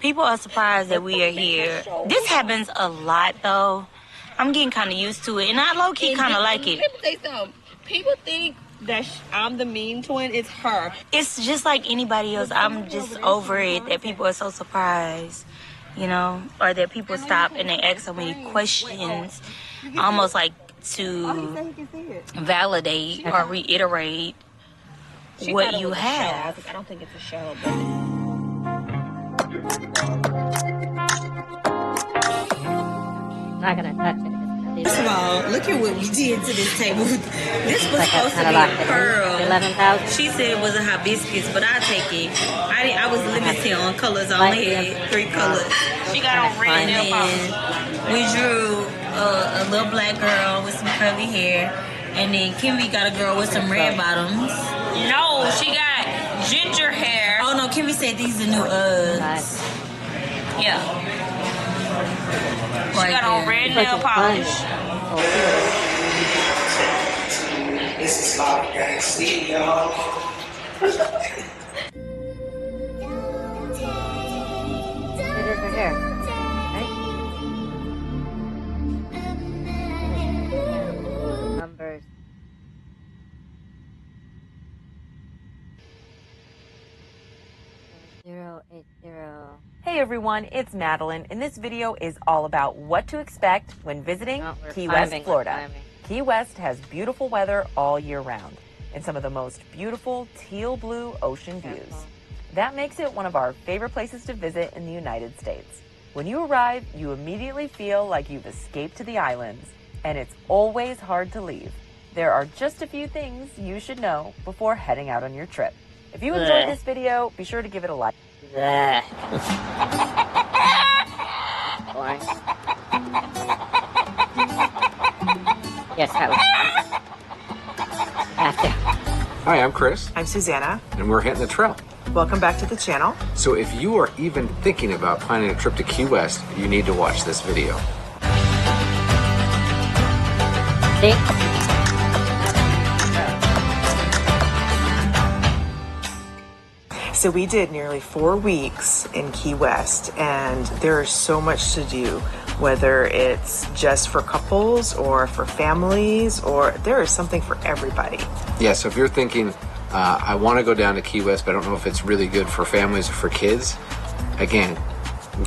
Speaker 5: People are surprised that we are here. This happens a lot, though. I'm getting kind of used to it, and I low-key kind of like it.
Speaker 6: Let me say something. People think that I'm the mean twin. It's her.
Speaker 5: It's just like anybody else. I'm just over it that people are so surprised, you know, or that people stop and they ask so many questions, almost like to validate or reiterate what you have.
Speaker 6: I don't think it's a show, but
Speaker 1: not gonna touch it.
Speaker 5: First of all, look at what we did to this table. This was
Speaker 1: Like
Speaker 5: supposed to be
Speaker 1: locked
Speaker 5: a
Speaker 1: it in.
Speaker 5: pearl.
Speaker 1: 11,000.
Speaker 5: She said it was a hibiscus, but I take it. I was limited on colors. I only had 3 colors. She got on red nail polish. We drew a little black girl with some curly hair, and then Kimby got a girl with some red bottoms.
Speaker 6: No, she got ginger hair.
Speaker 5: Oh no, Kimmy said these are new Uggs.
Speaker 6: Yeah. She
Speaker 5: Right
Speaker 6: got on
Speaker 5: there.
Speaker 6: red nail polish.
Speaker 10: This is Bob Gang City, y'all.
Speaker 1: It is right here. Right? Numbers.
Speaker 11: Hey everyone, it's Madeline, and this video is all about what to expect when visiting Key West, Florida. Key West has beautiful weather all year round and some of the most beautiful teal blue ocean views. That makes it one of our favorite places to visit in the United States. When you arrive, you immediately feel like you've escaped to the islands, and it's always hard to leave. There are just a few things you should know before heading out on your trip. If you enjoyed this video, be sure to give it a like.
Speaker 1: Boring. Yes, that was.
Speaker 12: Hi, I'm Chris.
Speaker 13: I'm Susanna.
Speaker 12: And we're hitting the trail.
Speaker 13: Welcome back to the channel.
Speaker 12: So if you are even thinking about planning a trip to Key West, you need to watch this video.
Speaker 13: So we did nearly 4 weeks in Key West, and there is so much to do, whether it's just for couples or for families, or there is something for everybody.
Speaker 12: Yeah, so if you're thinking, I want to go down to Key West, but I don't know if it's really good for families or for kids, again,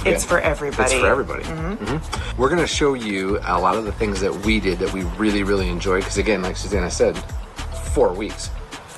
Speaker 13: it's for everybody.
Speaker 12: It's for everybody. We're going to show you a lot of the things that we did that we really, really enjoyed, because again, like Susanna said, 4 weeks.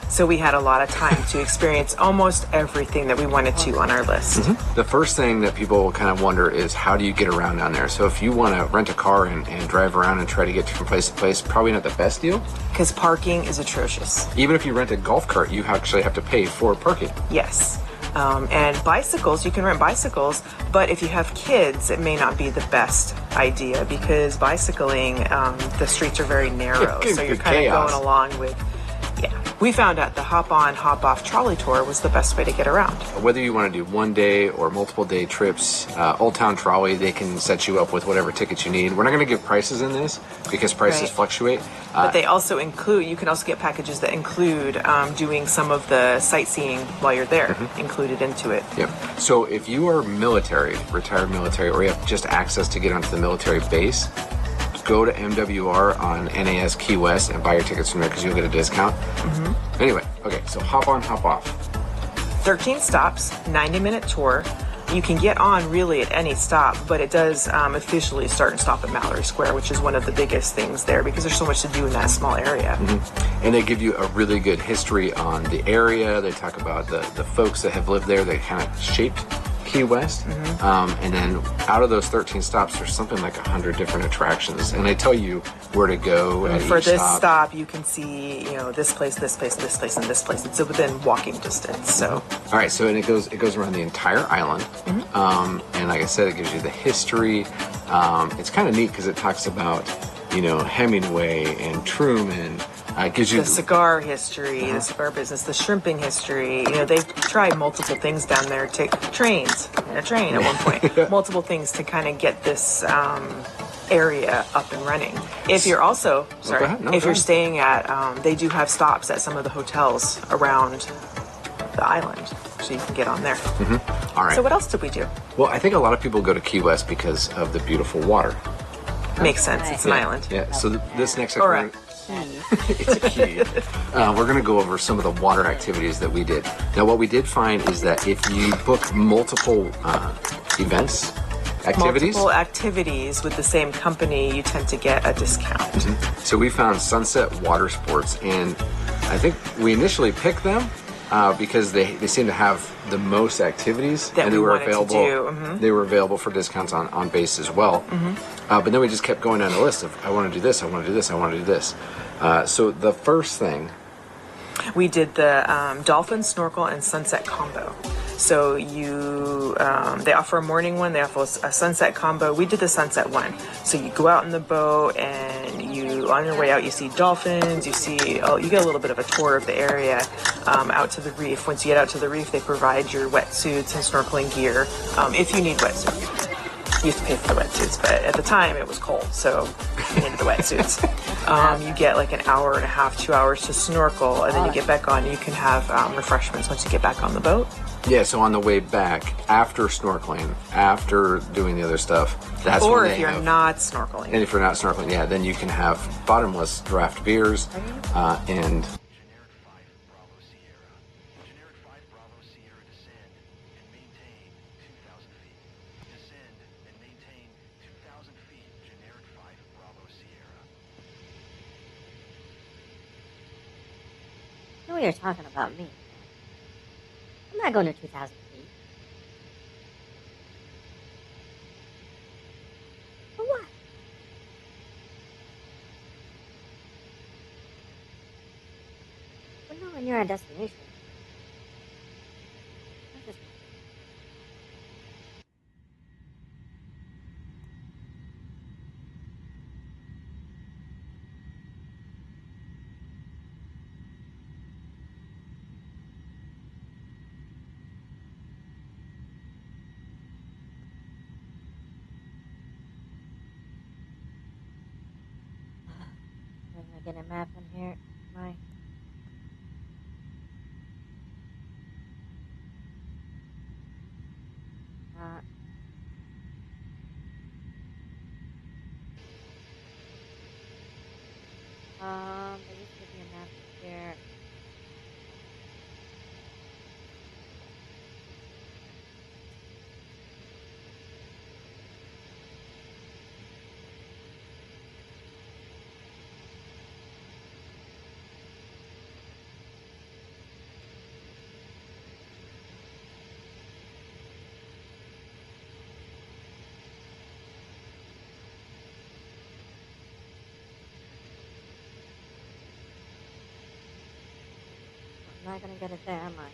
Speaker 13: So we had a lot of time to experience almost everything that we wanted to on our list.
Speaker 12: The first thing that people kind of wonder is, how do you get around down there? So if you want to rent a car and drive around and try to get from place to place, probably not the best deal.
Speaker 13: Because parking is atrocious.
Speaker 12: Even if you rent a golf cart, you actually have to pay for parking.
Speaker 13: Yes. And bicycles, you can rent bicycles, but if you have kids, it may not be the best idea, because bicycling, the streets are very narrow. So you're kind of going along with, we found out the hop-on, hop-off trolley tour was the best way to get around.
Speaker 12: Whether you want to do 1 day or multiple day trips, Old Town Trolley, they can set you up with whatever tickets you need. We're not going to give prices in this because prices fluctuate.
Speaker 13: But they also include, you can also get packages that include doing some of the sightseeing while you're there, included into it.
Speaker 12: Yep. So if you are military, retired military, or you have just access to get onto the military base, go to MWR on NAS Key West and buy your tickets from there, because you'll get a discount. Anyway, okay, so hop on, hop off.
Speaker 13: 13 stops, 90-minute tour. You can get on really at any stop, but it does officially start and stop at Mallory Square, which is one of the biggest things there, because there's so much to do in that small area.
Speaker 12: And they give you a really good history on the area. They talk about the folks that have lived there that kind of shaped Key West. And then out of those 13 stops, there's something like 100 different attractions, and they tell you where to go at
Speaker 13: for
Speaker 12: each
Speaker 13: this
Speaker 12: stop.
Speaker 13: You can see, this place, this place, this place, and this place. It's within walking distance. So
Speaker 12: all right, so and it goes around the entire island. And like I said, it gives you the history. It's kind of neat because it talks about Hemingway and Truman. It gives you
Speaker 13: the cigar history, the cigar business, the shrimping history. They've tried multiple things down there. Take trains, a train at one point, multiple things to kind of get this area up and running. If you're also if you're staying at, they do have stops at some of the hotels around the island, so you can get on there.
Speaker 12: All right.
Speaker 13: So what else did we do?
Speaker 12: Well, I think a lot of people go to Key West because of the beautiful water.
Speaker 13: Makes sense. It's an island.
Speaker 12: Yeah. So this next segment. It's a key. We're going to go over some of the water activities that we did. Now, what we did find is that if you book multiple activities
Speaker 13: with the same company, you tend to get a discount.
Speaker 12: So we found Sunset Water Sports, and I think we initially picked them because they seem to have the most activities,
Speaker 13: that
Speaker 12: and they
Speaker 13: we
Speaker 12: were
Speaker 13: wanted
Speaker 12: available.
Speaker 13: To do.
Speaker 12: They were available for discounts on base as well. But then we just kept going down the list of, I want to do this, I want to do this, I want to do this. So the first thing,
Speaker 13: we did the dolphin snorkel and sunset combo. So you, they offer a morning one, they offer a sunset combo. We did the sunset one. So you go out in the boat and you, on your way out, you see dolphins, you see, oh, you get a little bit of a tour of the area out to the reef. Once you get out to the reef, they provide your wetsuits and snorkeling gear if you need wetsuits. You have to pay for the wetsuits, but at the time it was cold, so you needed the wetsuits. You get like an hour and a half, 2 hours to snorkel, and then you get back on. You can have refreshments once you get back on the boat.
Speaker 12: Yeah, so on the way back, after snorkeling, after doing the other stuff, that's
Speaker 13: or
Speaker 12: when
Speaker 13: if you're not snorkeling.
Speaker 12: And if you're not snorkeling, yeah, then you can have bottomless draft beers and.
Speaker 1: You know you're talking about me. I'm not going to 2,000 feet. For what? Well, no, when you're at a destination. Am I getting a map in here? My. There used to be a map here. I'm not gonna get it there, am I? I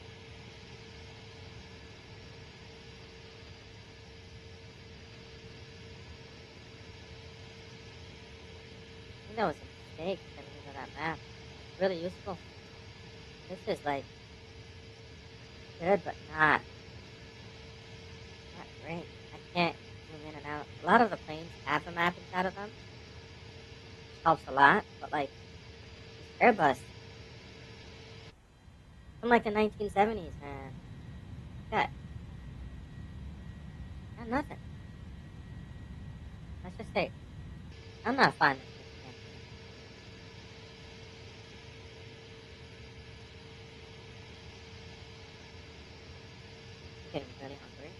Speaker 1: think that was a mistake sending me to that map. It's really useful. This is like good, but not great. I can't zoom in and out. A lot of the planes have a map inside of them, which helps a lot. But like this Airbus from like the 1970s, man. Got nothing. Let's just say I'm not finding this. I'm getting really hungry.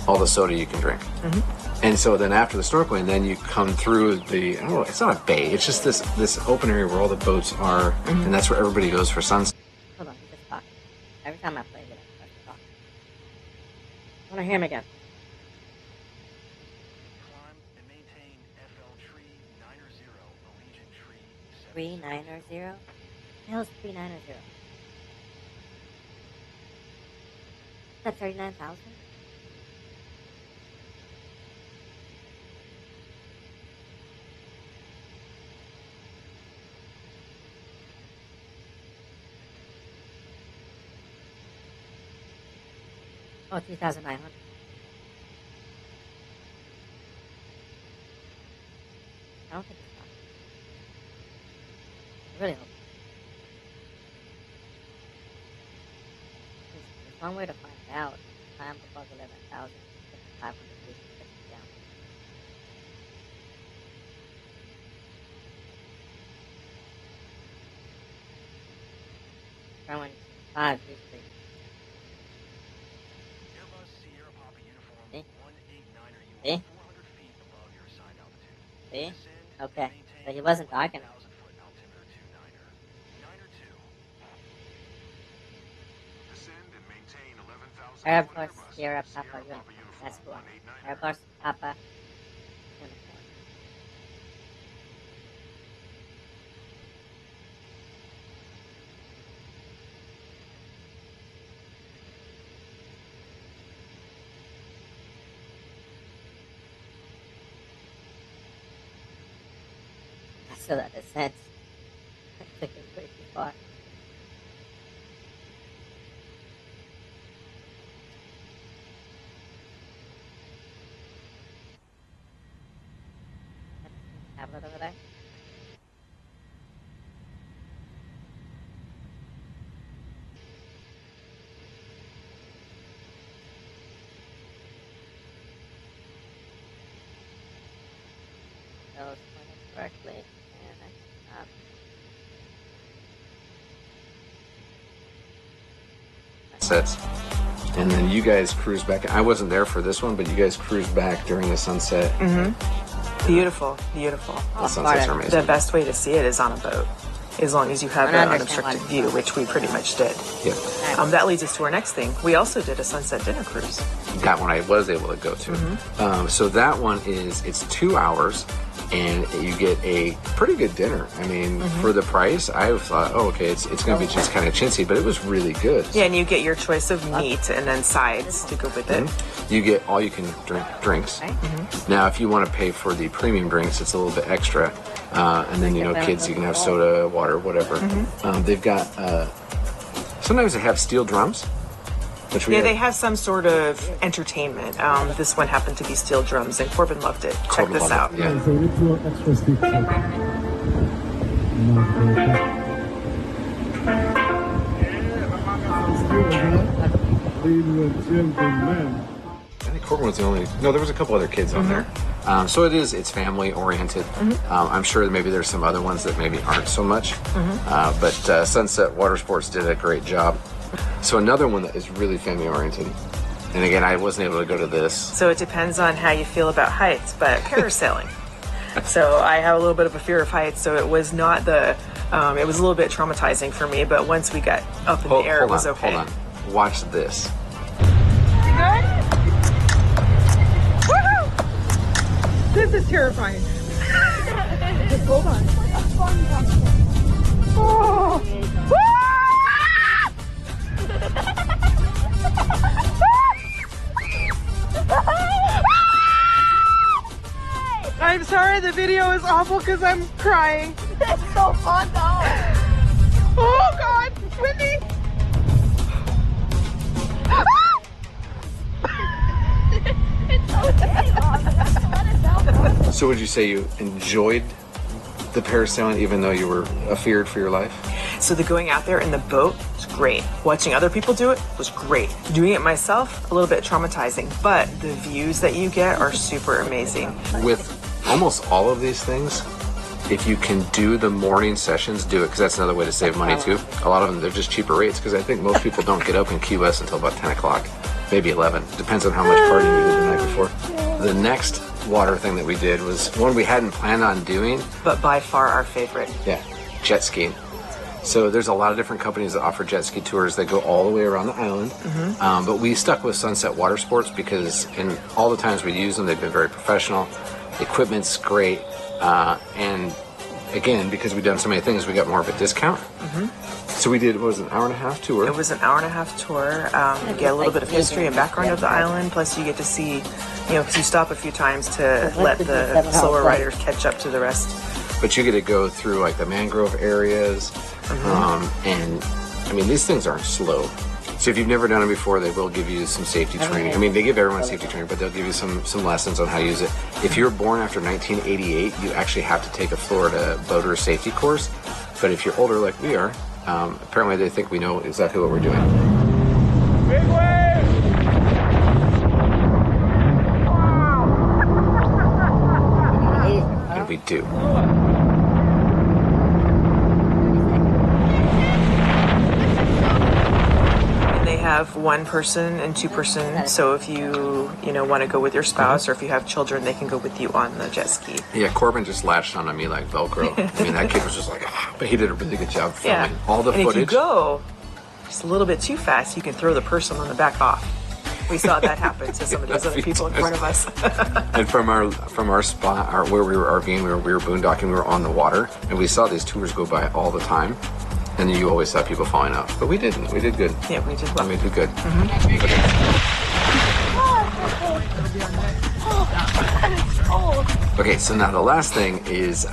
Speaker 12: All the soda you can drink. Mm-hmm. And so then after the snorkeling, then you come through the, oh, it's not a bay, it's just this open area where all the boats are, and that's where everybody goes for sunset.
Speaker 1: Hold on, he's just talking. Every time I play it, I start to talk. I want to hear him again.
Speaker 2: Climb and maintain FL tree 90, Allegiant tree
Speaker 1: 390? What the hell is 390? Is that 39,000? Oh, 3,900. I don't think it's not. I really hope. There's one way to find out. Time above 11,000. 500 feet. Down. Throwing 5 usually.
Speaker 2: Airbus Sierra Papa uniform 189er.
Speaker 1: See?
Speaker 2: 400 feet above your assigned altitude.
Speaker 1: See? Okay. So he wasn't talking. Airbus Sierra Papa uniform. That's cool. Airbus Papa uniform. So that makes sense. I took it way too far. Tablet over there. Those pointed correctly. And up.
Speaker 12: Sets. And then you guys cruise back. I wasn't there for this one, but you guys cruised back during the sunset.
Speaker 13: Beautiful, beautiful.
Speaker 12: The sunsets are amazing.
Speaker 13: The best way to see it is on a boat, as long as you have an unobstructed view, which we pretty much did.
Speaker 12: Yeah.
Speaker 13: That leads us to our next thing. We also did a sunset dinner cruise.
Speaker 12: That one I was able to go to. So that one it's 2 hours, and you get a pretty good dinner. I mean, for the price, I thought, oh, okay, it's going to be just kind of chintzy, but it was really good.
Speaker 13: Yeah, and you get your choice of meat and then sides to go with it.
Speaker 12: You get all you can drink drinks. Now, if you want to pay for the premium drinks, it's a little bit extra. And then, you know, kids, you can have soda, water, whatever. They've got, sometimes they have steel drums.
Speaker 13: They have some sort of entertainment. This one happened to be steel drums, and Corbin loved it. Check this out.
Speaker 12: I think Corbin was the only. No, there was a couple other kids on there. So it's family oriented. I'm sure that maybe there's some other ones that maybe aren't so much. But Sunset Water Sports did a great job. So another one that is really family oriented. And again, I wasn't able to go to this.
Speaker 13: So it depends on how you feel about heights, but parasailing. So I have a little bit of a fear of heights, so it was not the, it was a little bit traumatizing for me, but once we got up in the air, it was okay.
Speaker 12: Hold on. Watch this.
Speaker 13: Good? Woohoo! This is terrifying. Hold on. Oh. I'm sorry, the video is awful because I'm crying.
Speaker 6: It's so fun though.
Speaker 13: Oh God, it's windy.
Speaker 6: It's so windy.
Speaker 12: So would you say you enjoyed the parasailing even though you were afeared for your life?
Speaker 13: So the going out there in the boat was great. Watching other people do it was great. Doing it myself, a little bit traumatizing, but the views that you get are super amazing.
Speaker 12: With almost all of these things, if you can do the morning sessions, do it, because that's another way to save money too. A lot of them, they're just cheaper rates, because I think most people don't get up in Key West until about 10 o'clock, maybe 11. Depends on how much partying you did the night before. The next water thing that we did was one we hadn't planned on doing.
Speaker 13: But by far our favorite.
Speaker 12: Yeah, jet skiing. So there's a lot of different companies that offer jet ski tours that go all the way around the island. But we stuck with Sunset Water Sports because in all the times we use them, they've been very professional. Equipment's great. And again, because we've done so many things, we got more of a discount. So we did, what was it, an hour and a half tour?
Speaker 13: It was an hour and a half tour. You get a little bit of history and background of the island, plus you get to see, you know, because you stop a few times to let the slower riders catch up to the rest.
Speaker 12: But you get to go through like the mangrove areas. And I mean, these things aren't slow. So if you've never done it before, they will give you some safety training. I mean, they give everyone safety training, but they'll give you some lessons on how to use it. If you're born after 1988, you actually have to take a Florida boater safety course. But if you're older like we are, apparently they think we know exactly what we're doing.
Speaker 14: Big wave!
Speaker 12: And we do.
Speaker 13: Have one person and two person, so if you want to go with your spouse or if you have children, they can go with you on the jet ski.
Speaker 12: Yeah, Corbin just latched onto me like Velcro. I mean, that kid was just like, but he did a really good job filming all the footage.
Speaker 13: If you go just a little bit too fast, you can throw the person on the back off. We saw that happen to some of those other people in front of us.
Speaker 12: And from our spot, where we were RVing, we were boondocking, we were on the water, and we saw these tours go by all the time. And you always saw people falling out. But we didn't. We did good.
Speaker 13: Yeah, we did well.
Speaker 12: We did good. Okay, so now the last thing is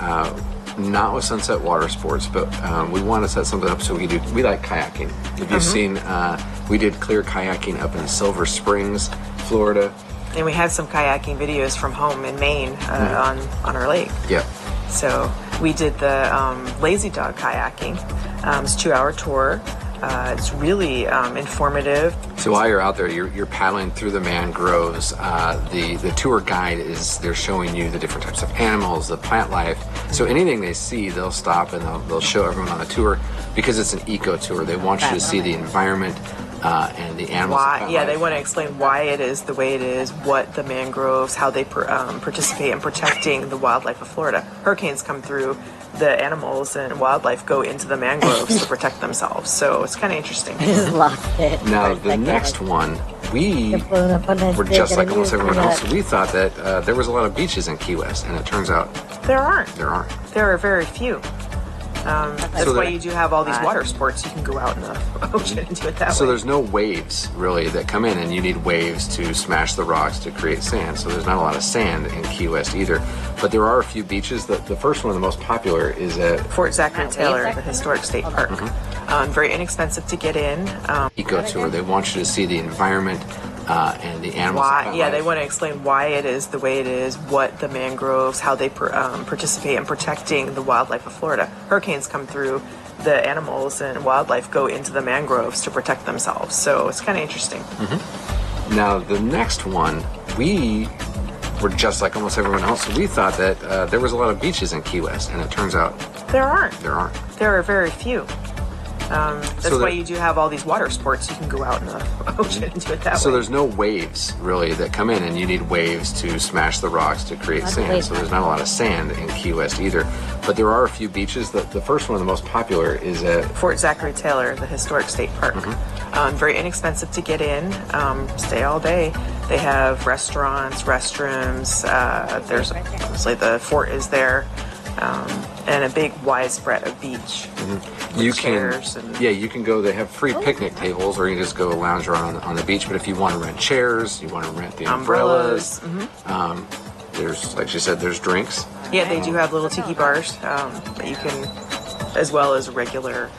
Speaker 12: not with Sunset Water Sports, but we want to set something up so we like kayaking. If you've seen, we did clear kayaking up in Silver Springs, Florida.
Speaker 13: And we have some kayaking videos from home in Maine on our lake.
Speaker 12: Yep.
Speaker 13: So we did the Lazy Dog kayaking. It's a 2-hour tour. It's really informative.
Speaker 12: So while you're out there, you're paddling through the mangroves. The tour guide they're showing you the different types of animals, the plant life. So anything they see, they'll stop and they'll show everyone on the tour because it's an eco tour. They want you to see the environment and the animals.
Speaker 13: They want to explain why it is the way it is, what the mangroves, how they participate in protecting the wildlife of Florida. Hurricanes come through, the animals and wildlife go into the mangroves to protect themselves. So it's kind of interesting.
Speaker 1: I just lost it.
Speaker 12: Now the next one, we were just like almost everyone else. We thought that there was a lot of beaches in Key West, and it turns out
Speaker 13: there aren't.
Speaker 12: There
Speaker 13: are very few. That's why you do have all these water sports. You can go out in the ocean and do it that way.
Speaker 12: So there's no waves really that come in, and you need waves to smash the rocks to create sand. So there's not a lot of sand in Key West either. But there are a few beaches. The first one, the most popular, is at
Speaker 13: Fort Zachary Taylor, the historic state park. Very inexpensive to get in.
Speaker 12: Eco tour. They want you to see the environment and the animals.
Speaker 13: They want to explain why it is the way it is, what the mangroves, how they participate in protecting the wildlife of Florida. Hurricanes come through, the animals and wildlife go into the mangroves to protect themselves. So it's kind of interesting.
Speaker 12: Now the next one, we were just like almost everyone else. So we thought that there was a lot of beaches in Key West, and it turns out
Speaker 13: there aren't.
Speaker 12: There
Speaker 13: are very few. That's why you do have all these water sports. You can go out in the ocean and do it that way.
Speaker 12: So there's no waves really that come in, and you need waves to smash the rocks to create sand. So there's not a lot of sand in Key West either. But there are a few beaches. The first one, the most popular, is at
Speaker 13: Fort Zachary Taylor, the historic state park. Very inexpensive to get in. Stay all day. They have restaurants, restrooms. There's obviously the fort is there. And a big wide spread of beach.
Speaker 12: You can go. They have free picnic tables, or you can just go lounge around on the beach. But if you want to rent chairs, you want to rent the umbrellas. There's, like she said, there's drinks.
Speaker 13: Yeah, they do have little tiki bars that you can, as well as regular.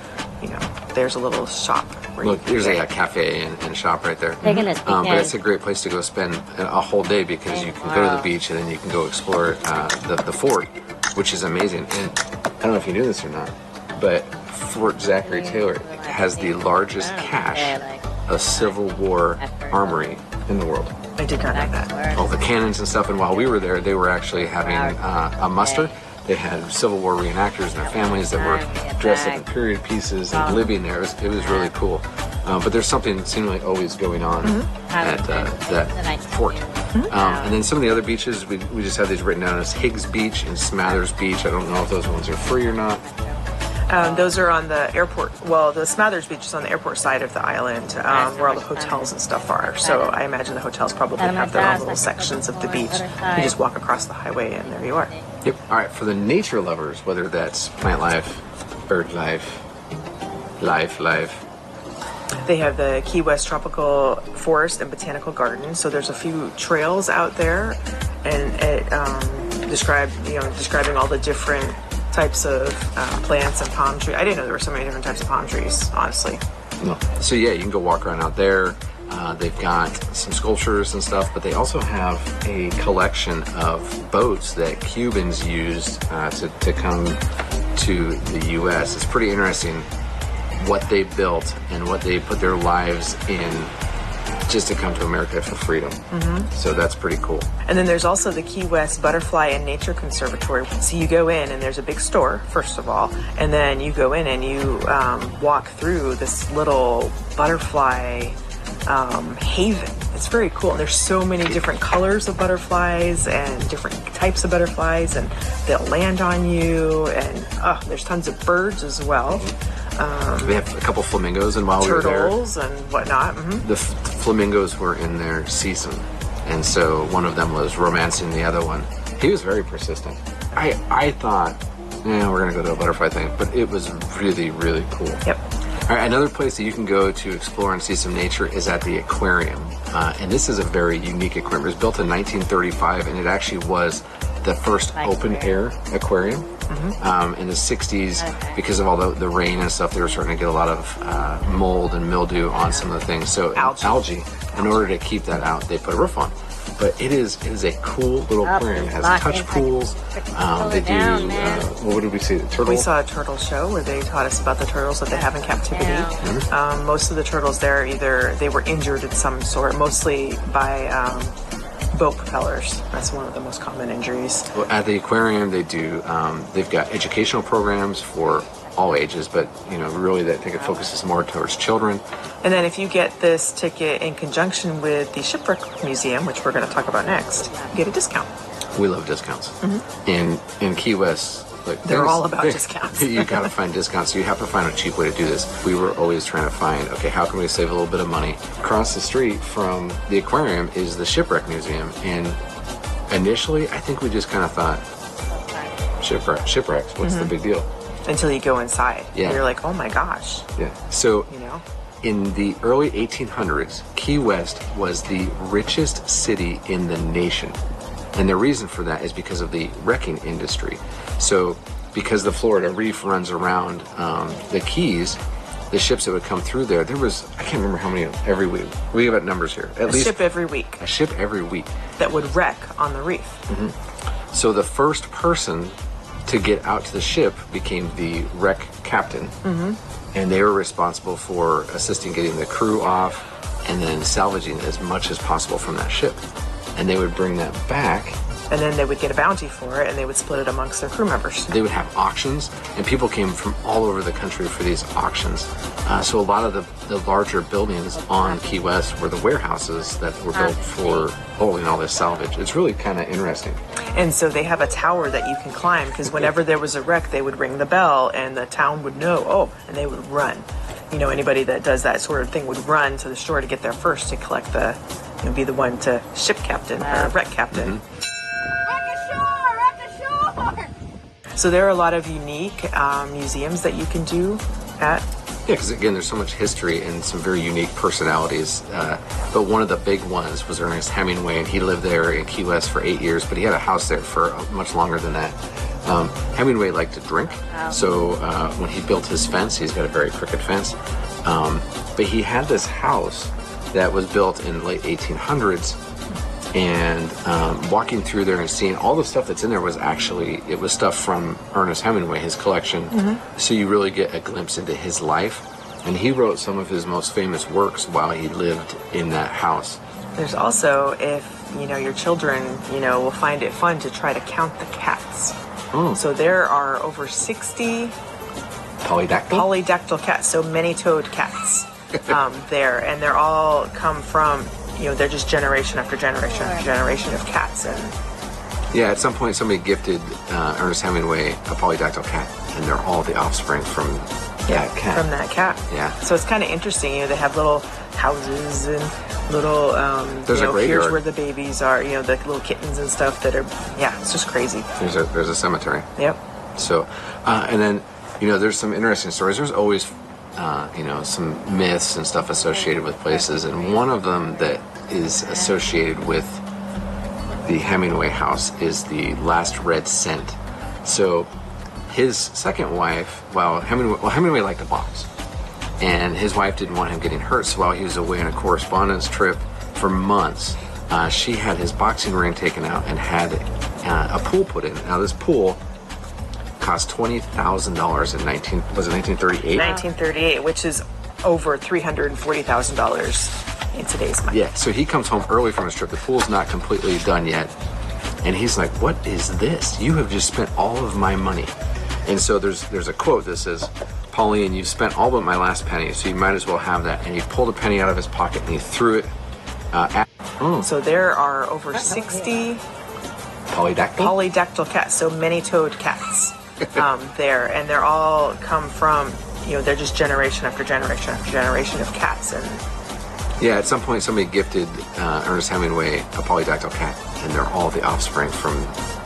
Speaker 13: There's a little shop.
Speaker 12: Look, there's a cafe and shop right there.
Speaker 1: But
Speaker 12: it's a great place to go spend a whole day because you can go to the beach and then you can go explore the fort, which is amazing. And I don't know if you knew this or not, but Fort Zachary Taylor has the largest cache of Civil War armory in the world.
Speaker 13: I did not know that.
Speaker 12: All the cannons and stuff. And while we were there, they were actually having a muster. They had Civil War reenactors and their families that were dressed up in period pieces and living there. It was really cool. But there's something seemingly always going on at that fort. And then some of the other beaches, we just have these written down as Higgs Beach and Smathers Beach. I don't know if those ones are free or not.
Speaker 13: Those are on the airport. Well, the Smathers Beach is on the airport side of the island, where all the hotels and stuff are. So I imagine the hotels probably have their own little sections of the beach. You just walk across the highway and there you are.
Speaker 12: Yep. All right. For the nature lovers, whether that's plant life, bird life, life.
Speaker 13: They have the Key West Tropical Forest and Botanical Garden. So there's a few trails out there, and it describing all the different types of plants and palm trees. I didn't know there were so many different types of palm trees, honestly.
Speaker 12: No. So yeah, you can go walk around out there. They've got some sculptures and stuff, but they also have a collection of boats that Cubans used to come to the U.S. It's pretty interesting what they built and what they put their lives in just to come to America for freedom. So that's pretty cool.
Speaker 13: And then there's also the Key West Butterfly and Nature Conservatory. So you go in and there's a big store, first of all, and then you go in and you walk through this little butterfly haven. It's very cool. And there's so many different colors of butterflies and different types of butterflies, and they'll land on you, and there's tons of birds as well.
Speaker 12: We have a couple flamingos, and while we were there,
Speaker 13: turtles and whatnot.
Speaker 12: The flamingos were in their season, and so one of them was romancing the other one. He was very persistent. I thought, we're gonna go to a butterfly thing, but it was really, really cool.
Speaker 13: Yep.
Speaker 12: All right, another place that you can go to explore and see some nature is at the aquarium. And this is a very unique aquarium. It was built in 1935, and it actually was the first open air aquarium. In the 60s, because of all the rain and stuff, they were starting to get a lot of mold and mildew on some of the things. So algae. In order to keep that out, they put a roof on. But it is a cool little aquarium. It has touch pools. They do, what did we see? The turtle?
Speaker 13: We saw a turtle show where they taught us about the turtles that they have in captivity. Most of the turtles there, either they were injured in some sort, mostly by boat propellers. That's one of the most common injuries.
Speaker 12: Well, at the aquarium, they do, they've got educational programs for all ages, but really I think it focuses more towards children.
Speaker 13: And then if you get this ticket in conjunction with the Shipwreck Museum, which we're going to talk about next, you get a discount.
Speaker 12: We love discounts. In Key West,
Speaker 13: they're all about discounts.
Speaker 12: You got to find discounts. So you have to find a cheap way to do this. We were always trying to find, okay, how can we save a little bit of money? Across the street from the aquarium is the Shipwreck Museum, and initially I think we just kind of thought shipwrecks. What's the big deal?
Speaker 13: Until you go inside.
Speaker 12: Yeah.
Speaker 13: You're like, oh my gosh.
Speaker 12: Yeah. So, in the early 1800s, Key West was the richest city in the nation. And the reason for that is because of the wrecking industry. So, because the Florida Reef runs around the Keys, the ships that would come through there was, I can't remember how many every week. We have numbers here. At least
Speaker 13: ship every week.
Speaker 12: A ship every week.
Speaker 13: That would wreck on the reef.
Speaker 12: So the first person to get out to the ship became the wreck captain, and they were responsible for assisting getting the crew off and then salvaging as much as possible from that ship. And they would bring that back,
Speaker 13: and then they would get a bounty for it, and they would split it amongst their crew members.
Speaker 12: They would have auctions, and people came from all over the country for these auctions. So a lot of the larger buildings on Key West were the warehouses that were built for holding all this salvage. It's really kind of interesting.
Speaker 13: And so they have a tower that you can climb, because whenever there was a wreck, they would ring the bell, and the town would know, and they would run. Anybody that does that sort of thing would run to the shore to get there first to collect be the one to ship captain or wreck captain. So there are a lot of unique museums that you can do at.
Speaker 12: Yeah, because again, there's so much history and some very unique personalities. But one of the big ones was Ernest Hemingway, and he lived there in Key West for 8 years, but he had a house there for much longer than that. Hemingway liked to drink, so when he built his fence, he's got a very crooked fence. But he had this house that was built in the late 1800s, and walking through there and seeing all the stuff that's in there was stuff from Ernest Hemingway, his collection. So you really get a glimpse into his life, and he wrote some of his most famous works while he lived in that house.
Speaker 13: There's also, if your children will find it fun to try to count the cats. So there are over 60 polydactyl cats, so many-toed cats there, and they're all come from they're just generation after generation after generation of cats. And
Speaker 12: yeah, at some point somebody gifted Ernest Hemingway a polydactyl cat, and they're all the offspring from that cat.
Speaker 13: From that cat.
Speaker 12: Yeah.
Speaker 13: So it's kind of interesting. They have little houses and little
Speaker 12: there's a graveyard.
Speaker 13: Here's where the babies are, the little kittens and stuff that are, it's just crazy.
Speaker 12: There's a cemetery.
Speaker 13: Yep.
Speaker 12: So and then there's some interesting stories. There's always some myths and stuff associated with places, and one of them that is associated with the Hemingway house is the Last Red Cent. So his second wife, Hemingway liked to box, and his wife didn't want him getting hurt, so while he was away on a correspondence trip for months, she had his boxing ring taken out and had a pool put in. Now this pool cost $20,000 in 1938?
Speaker 13: 1938, which is over $340,000 in today's money.
Speaker 12: Yeah, so he comes home early from his trip. The pool's not completely done yet. And he's like, what is this? You have just spent all of my money. And so there's a quote that says, Pauline, you've spent all but my last penny, so you might as well have that. And he pulled a penny out of his pocket and he threw it at...
Speaker 13: So there are over 60 polydactyl cats, so many-toed cats. There, and they're all come from they're just generation after generation after generation of cats. And
Speaker 12: yeah, at some point somebody gifted Ernest Hemingway a polydactyl cat, and they're all the offspring from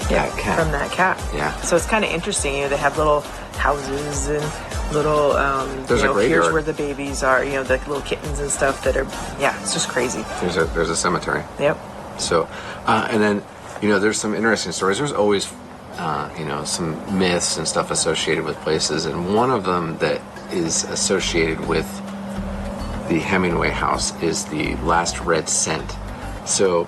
Speaker 12: that cat.
Speaker 13: From that cat.
Speaker 12: Yeah.
Speaker 13: So it's kind of interesting. They have little houses and little
Speaker 12: there's a graveyard.
Speaker 13: Here's where the babies are. The little kittens and stuff that are. Yeah, it's just crazy.
Speaker 12: There's a cemetery.
Speaker 13: Yep.
Speaker 12: So and then You know, there's some interesting stories. There's always, you know, some myths and stuff associated with places, and one of them that is associated with the Hemingway house is the last red cent. So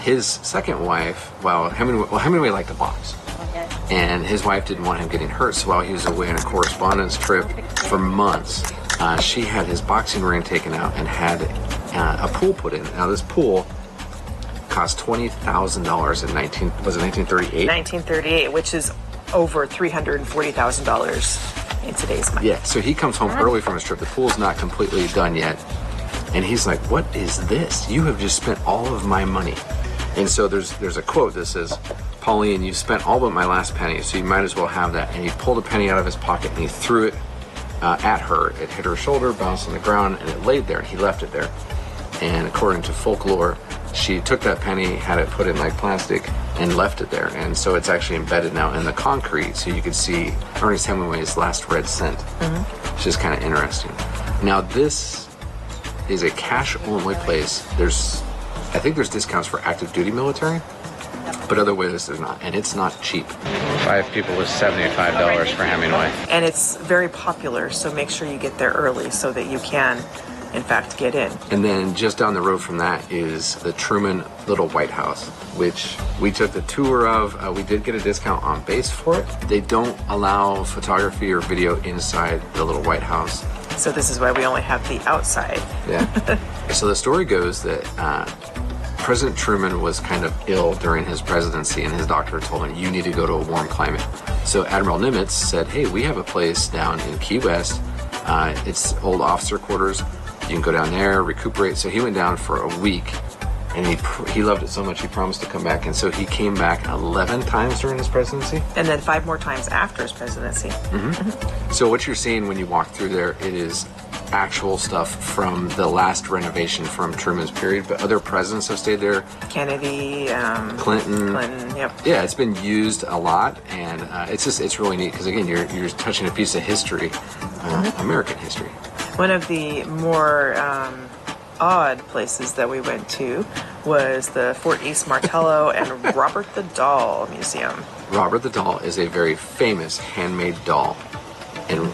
Speaker 12: his second wife, Hemingway liked to box.
Speaker 1: Okay.
Speaker 12: And his wife didn't want him getting hurt, so while he was away on a correspondence trip for months, she had his boxing ring taken out and had a pool put in. Now this pool cost $20,000 in 1938?
Speaker 13: 1938, which is over $340,000 in today's money.
Speaker 12: Yeah, so he comes home early from his trip. The pool's not completely done yet. And he's like, what is this? You have just spent all of my money. And so there's a quote that says, Pauline, you spent all but my last penny, so you might as well have that. And he pulled a penny out of his pocket and he threw it at her. It hit her shoulder, bounced on the ground, and it laid there. And he left it there. And according to folklore, she took that penny, had it put in like plastic, and left it there. And so it's actually embedded now in the concrete, so you could see Ernest Hemingway's last red cent, which is kind of interesting. Now this is a cash-only place. I think there's discounts for active duty military, but otherwise there's not, and it's not cheap. 5 people was $75 for Hemingway.
Speaker 13: And it's very popular, so make sure you get there early so that you can, in fact, get in.
Speaker 12: And then just down the road from that is the Truman Little White House, which we took the tour of. We did get a discount on base for it. They don't allow photography or video inside the Little White House.
Speaker 13: So this is why we only have the outside.
Speaker 12: Yeah. So the story goes that President Truman was kind of ill during his presidency, and his doctor told him, you need to go to a warm climate. So Admiral Nimitz said, hey, we have a place down in Key West. It's old officer quarters. You can go down there, recuperate. So he went down for a week, and he loved it so much he promised to come back. And so he came back 11 times during his presidency.
Speaker 13: And then 5 more times after his presidency.
Speaker 12: So what you're seeing when you walk through there, it is actual stuff from the last renovation from Truman's period, but other presidents have stayed there.
Speaker 13: Kennedy,
Speaker 12: Clinton,
Speaker 13: yep.
Speaker 12: Yeah, it's been used a lot, and it's really neat because again, you're touching a piece of history, American history.
Speaker 13: One of the more odd places that we went to was the Fort East Martello and Robert the Doll Museum.
Speaker 12: Robert the Doll is a very famous handmade doll, and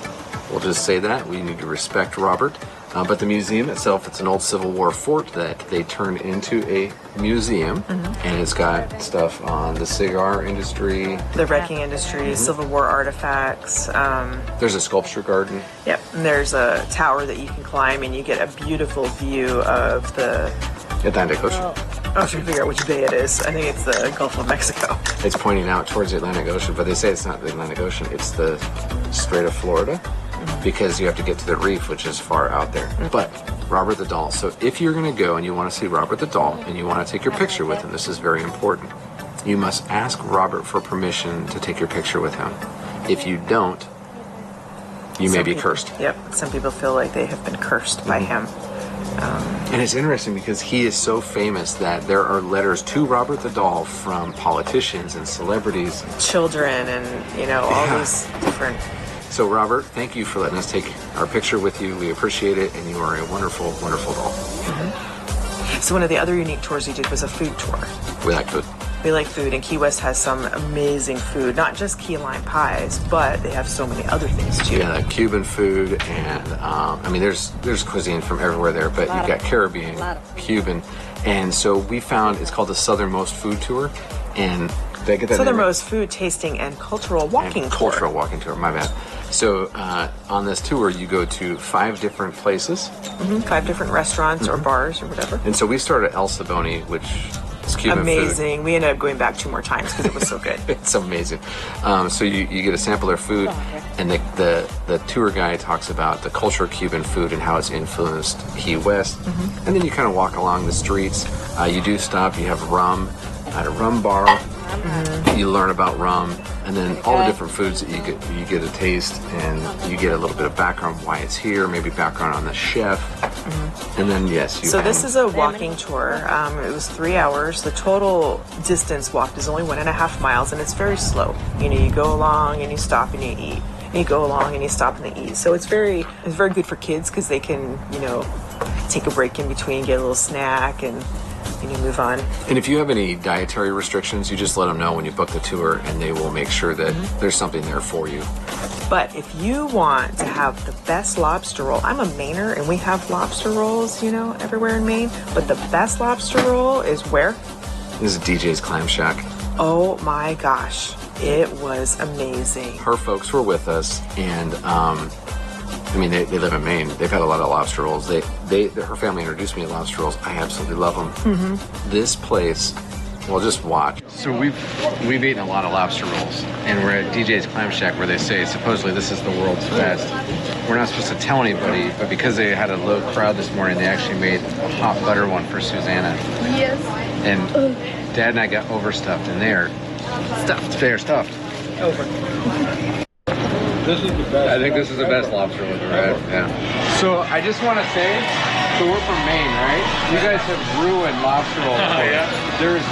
Speaker 12: we'll just say that we need to respect Robert. But the museum itself, it's an old Civil War fort that they turned into a museum, and it's got stuff on the cigar industry,
Speaker 13: the wrecking industry, Civil War artifacts.
Speaker 12: There's a sculpture garden.
Speaker 13: Yep, and there's a tower that you can climb, and you get a beautiful view of the
Speaker 12: Atlantic Ocean.
Speaker 13: I was trying to figure out which bay it is. I think it's the Gulf of Mexico.
Speaker 12: It's pointing out towards the Atlantic Ocean, but they say it's not the Atlantic Ocean, it's the Strait of Florida, because you have to get to the reef, which is far out there. But Robert the Doll. So if you're going to go and you want to see Robert the Doll and you want to take your picture with him, this is very important. You must ask Robert for permission to take your picture with him. If you don't, you may be cursed.
Speaker 13: Yep, some people feel like they have been cursed by him.
Speaker 12: And it's interesting because he is so famous that there are letters to Robert the Doll from politicians and celebrities,
Speaker 13: children, and all those different.
Speaker 12: So Robert, thank you for letting us take our picture with you. We appreciate it, and you are a wonderful, wonderful doll.
Speaker 13: So one of the other unique tours we did was a food tour.
Speaker 12: We like food.
Speaker 13: We like food, and Key West has some amazing food. Not just key lime pies, but they have so many other things too.
Speaker 12: Yeah, like Cuban food, and I mean, there's cuisine from everywhere there, but you've got Caribbean, Cuban, and so we found it's called the Southernmost Food Tour, and did I get that
Speaker 13: Southernmost Food Tasting and Cultural Walking Tour.
Speaker 12: Cultural Walking Tour, my bad. So on this tour, you go to 5 different places.
Speaker 13: 5 different restaurants or bars or whatever.
Speaker 12: And so we started at El Saboni, which is Cuban
Speaker 13: amazing.
Speaker 12: food.
Speaker 13: We ended up going back 2 more times because it was so good.
Speaker 12: It's amazing. So you get a sample of their food, and the tour guide talks about the culture of Cuban food and how it's influenced Key West. And then you kind of walk along the streets. You do stop. You have rum at a rum bar. You learn about rum, and then all the different foods that you get a taste, and you get a little bit of background why it's here, maybe background on the chef, and then
Speaker 13: So this is a walking tour. It was 3 hours. The total distance walked is only 1.5 miles, and it's very slow. You go along and you stop and you eat. And you go along and you stop and you eat. So it's very good for kids because they can take a break in between, get a little snack, and move on.
Speaker 12: And if you have any dietary restrictions, you just let them know when you book the tour, and they will make sure that there's something there for you.
Speaker 13: But if you want to have the best lobster roll, I'm a Mainer, and we have lobster rolls, everywhere in Maine. But the best lobster roll is where?
Speaker 12: This is DJ's Clam Shack.
Speaker 13: Oh my gosh, it was amazing.
Speaker 12: Her folks were with us, and they live in Maine. They've had a lot of lobster rolls. Her family introduced me to lobster rolls. I absolutely love them. This place, well, just watch. So we've eaten a lot of lobster rolls, and we're at DJ's Clam Shack, where they say supposedly this is the world's best. We're not supposed to tell anybody, but because they had a low crowd this morning, they actually made a hot butter one for Susanna.
Speaker 15: Yes.
Speaker 12: And Dad and I got overstuffed, and they're stuffed. They're stuffed.
Speaker 15: Over.
Speaker 12: This is the best. I think this is the best lobster roll we've ever had. Yeah. So I just want to say, so we're from Maine, right? You guys have ruined lobster rolls.
Speaker 8: Yeah.
Speaker 12: This is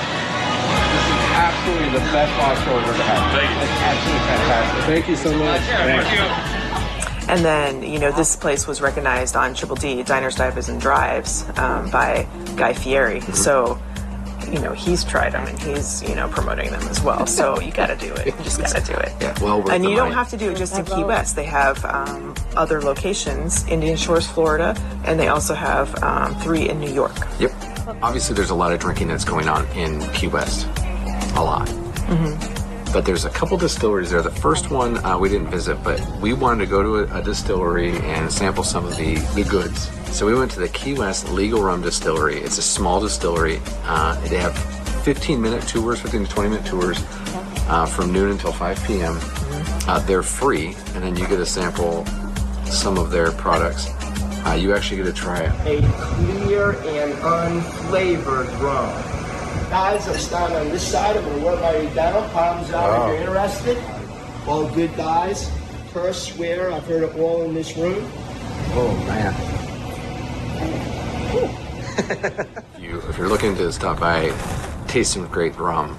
Speaker 12: absolutely the best lobster roll we've ever had.
Speaker 8: Thank you.
Speaker 12: It's absolutely fantastic. Thank you so much.
Speaker 8: Thank you.
Speaker 13: And then, this place was recognized on Triple D, Diners, Dives, and Drives, by Guy Fieri. So, he's tried them, and he's, promoting them as well. So you got to do it. You just got to do it.
Speaker 12: Yeah, well,
Speaker 13: and you don't have to do it just in Key West. They have other locations, Indian Shores, Florida, and they also have 3 in New York.
Speaker 12: Yep. Obviously, there's a lot of drinking that's going on in Key West. A lot. But there's a couple distilleries there. The first one we didn't visit, but we wanted to go to a distillery and sample some of the goods. So we went to the Key West Legal Rum Distillery. It's a small distillery. They have 15 to 20-minute tours from noon until 5 p.m. They're free, and then you get to sample some of their products. You actually get to try it.
Speaker 10: A clear and unflavored rum. Guys, I'm standing on this side. I'm going to work my way down. Palms out if you're interested. All good guys. Curse, swear. I've heard it all in this room.
Speaker 12: Oh, man. If you're looking to stop by, taste some great rum,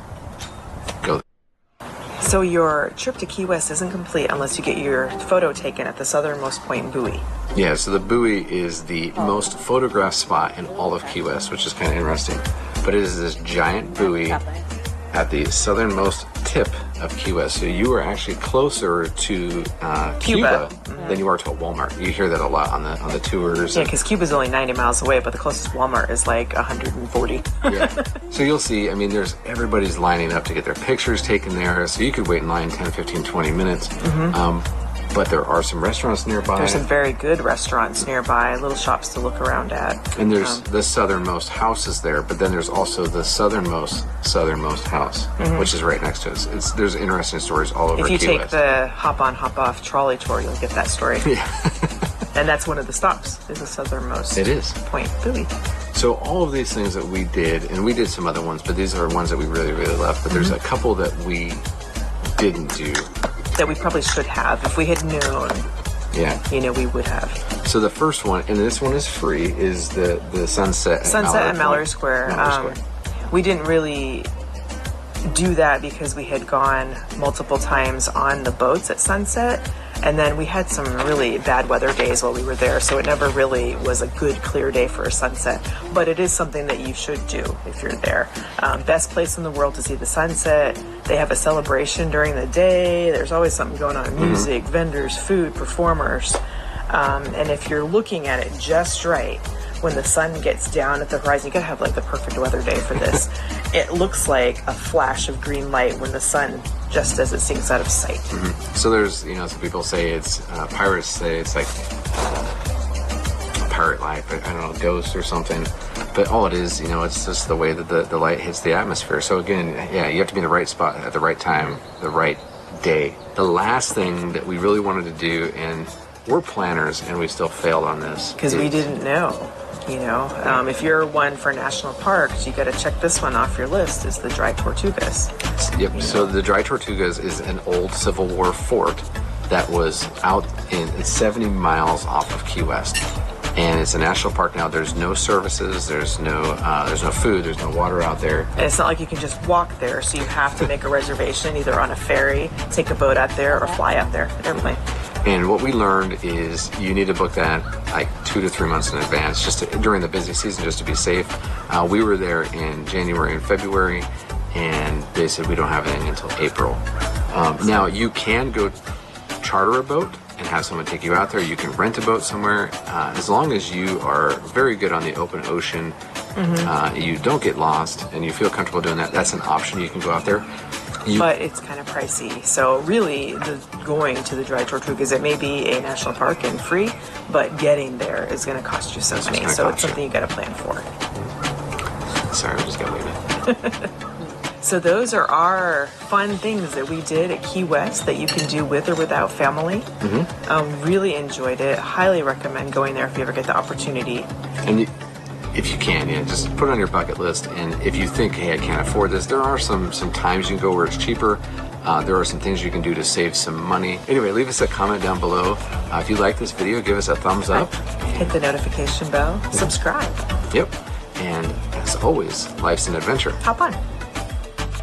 Speaker 12: go there.
Speaker 13: So your trip to Key West isn't complete unless you get your photo taken at the southernmost point buoy.
Speaker 12: Yeah, so the buoy is the most photographed spot in all of Key West, which is kind of interesting. But it is this giant buoy at the southernmost tip of Key West. So you are actually closer to Cuba than you are to a Walmart. You hear that a lot on the tours.
Speaker 13: Yeah, because Cuba's only 90 miles away, but the closest Walmart is like 140.
Speaker 12: Yeah. So you'll see, everybody's lining up to get their pictures taken there. So you could wait in line 10, 15, 20 minutes. But there are some restaurants nearby.
Speaker 13: There's some very good restaurants nearby, little shops to look around at.
Speaker 12: And there's the southernmost house is there, but then there's also the southernmost house, which is right next to us. There's interesting stories all over Key West.
Speaker 13: If you take the hop-on, hop-off trolley tour, you'll get that story.
Speaker 12: Yeah.
Speaker 13: And that's one of the stops, is the southernmost point buoy.
Speaker 12: So all of these things that we did, and we did some other ones, but these are ones that we really, really loved. But there's a couple that we didn't do.
Speaker 13: That we probably should have. If we had known, we would have.
Speaker 12: So the first one, and this one is free, is the Sunset
Speaker 13: at Mallory Square. We didn't really do that because we had gone multiple times on the boats at Sunset, and then we had some really bad weather days while we were there, so it never really was a good clear day for a sunset. But it is something that you should do if you're there. Best place in the world to see the sunset. They have a celebration during the day. There's always something going on. Music, vendors, food, performers. And if you're looking at it just right, when the sun gets down at the horizon, you gotta have like the perfect weather day for this. It looks like a flash of green light when the sun, just as it sinks out of sight.
Speaker 12: So there's, some people say it's, pirates say it's like pirate life, I don't know, ghost or something. But all it is, it's just the way that the light hits the atmosphere. So again, you have to be in the right spot at the right time, the right day. The last thing that we really wanted to do, and we're planners and we still failed on this.
Speaker 13: Because we didn't know. If you're one for national parks, you got to check this one off your list, is the Dry Tortugas.
Speaker 12: Yep, so the Dry Tortugas is an old Civil War fort that was out it's 70 miles off of Key West. And it's a national park now. There's no services, there's no food, there's no water out there.
Speaker 13: And it's not like you can just walk there, so you have to make a reservation either on a ferry, take a boat out there, or fly out there, an airplane.
Speaker 12: And what we learned is you need to book that like 2 to 3 months in advance, during the busy season, just to be safe. We were there in January and February, and they said we don't have anything until April. Now, you can go charter a boat and have someone take you out there. You can rent a boat somewhere. As long as you are very good on the open ocean, you don't get lost, and you feel comfortable doing that, that's an option. You can go out there.
Speaker 13: But it's kind of pricey. So really, going to the Dry Tortugas, it may be a national park and free, but getting there is going to cost you some money. So it's something you got to plan for.
Speaker 12: Sorry, I just got waited.
Speaker 13: So those are our fun things that we did at Key West that you can do with or without family. Really enjoyed it. Highly recommend going there if you ever get the opportunity.
Speaker 12: And if you can, just put it on your bucket list. And if you think, hey, I can't afford this, there are some times you can go where it's cheaper. There are some things you can do to save some money. Anyway, leave us a comment down below. If you like this video, give us a thumbs up.
Speaker 13: Hit the notification bell. Subscribe.
Speaker 12: Yep. And as always, life's an adventure.
Speaker 13: Hop on.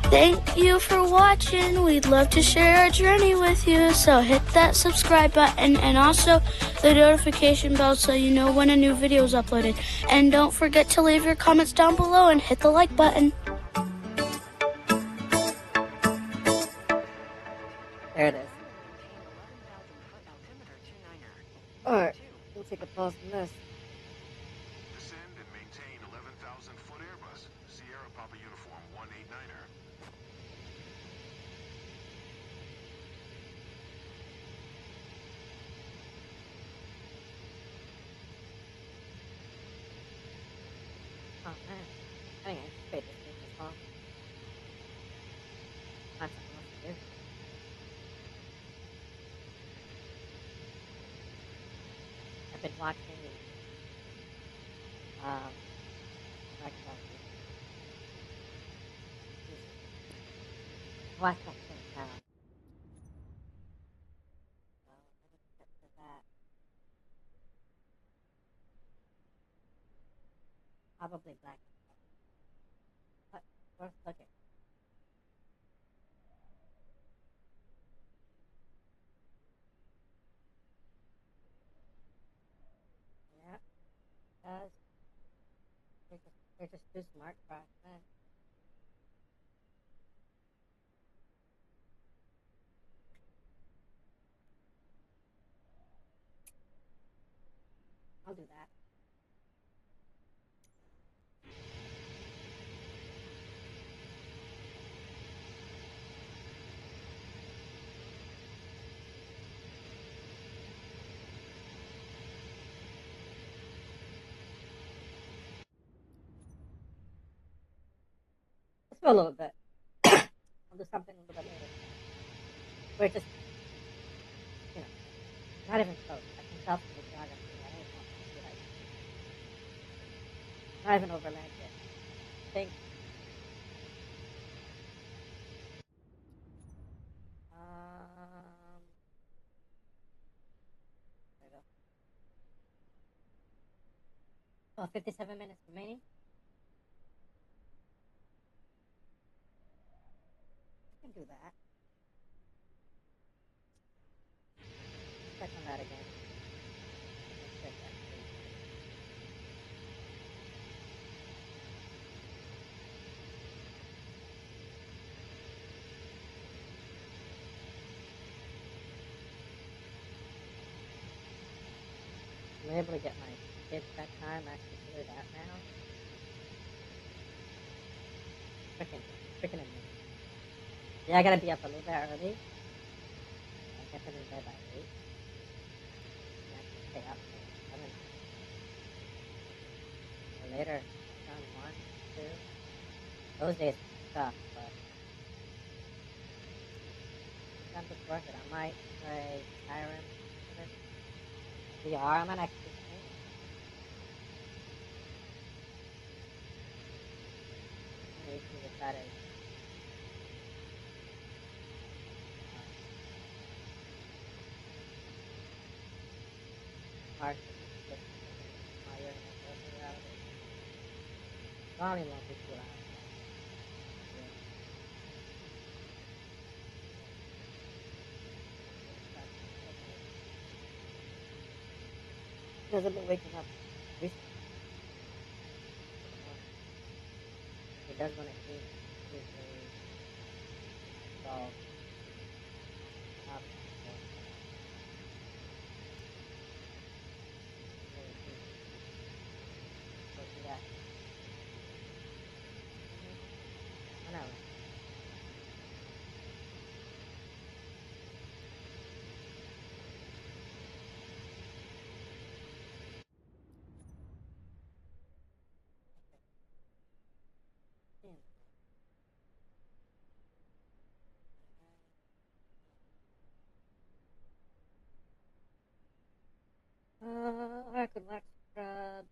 Speaker 15: Thank you for watching. We'd love to share our journey with you. So hit that subscribe button and also the notification bell so you know when a new video is uploaded. And don't forget to leave your comments down below and hit the like button.
Speaker 1: There it is. Alright, we'll take a pause from this.
Speaker 2: Descend and maintain 11,000 foot Airbus, Sierra Papa Uniform 189er.
Speaker 1: Oh man, I didn't anticipate this being this long. Find something else to do. I've been watching watch that thing down. So let me set for that. Probably black. But worth looking. Yeah, it does. They're just too smart for us, man. I'll do that. Let's go a little bit. I'll do something a little bit later. We're just, not even close. I can tell from the geography. I don't want to see like, not even overland yet. I think. There we go. Oh, 57 minutes remaining. I can do that. Check on that again. Check that, please. I'm able to get my kids that time. I can do that now. Freaking amazing. Yeah, I gotta be up a little bit early. I get them in bed by 8. And I can stay up till 7. Or later, around 1, 2. Those days suck, but I'm just worth it. I might play Skyrim. VR, I'm an expert. Let me see what that is. Hard to get my ear in the reality. Probably won't be too loud. Because I've been waking up recently. It does when it eats. Usually, so, I could wax scrub.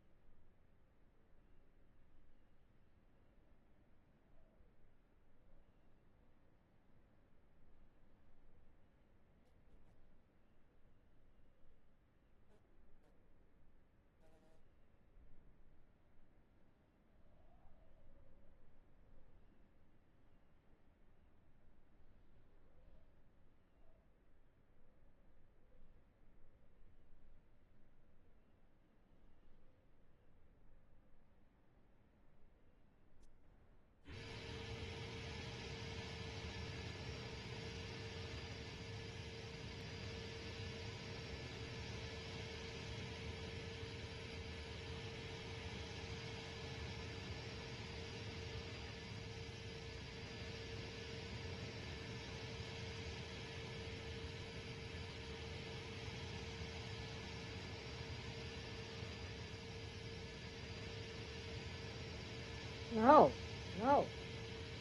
Speaker 1: No, no,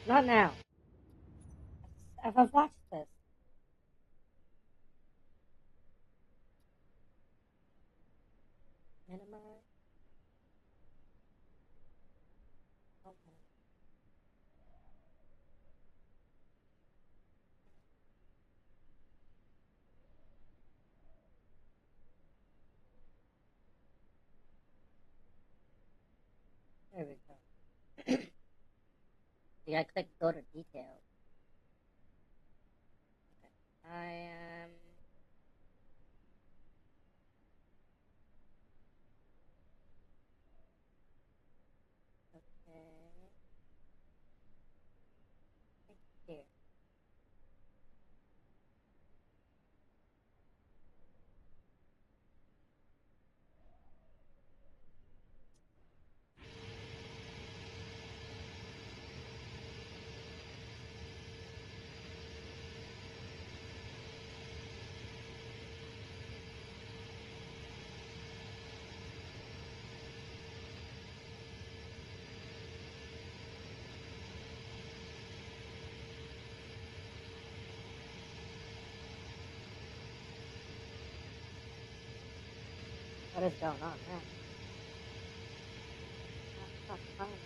Speaker 1: not now. I've watched this. Minimize. Okay. There we go. You gotta click go to details. Okay. I am. Okay. Here. What is going on there? Stop timing.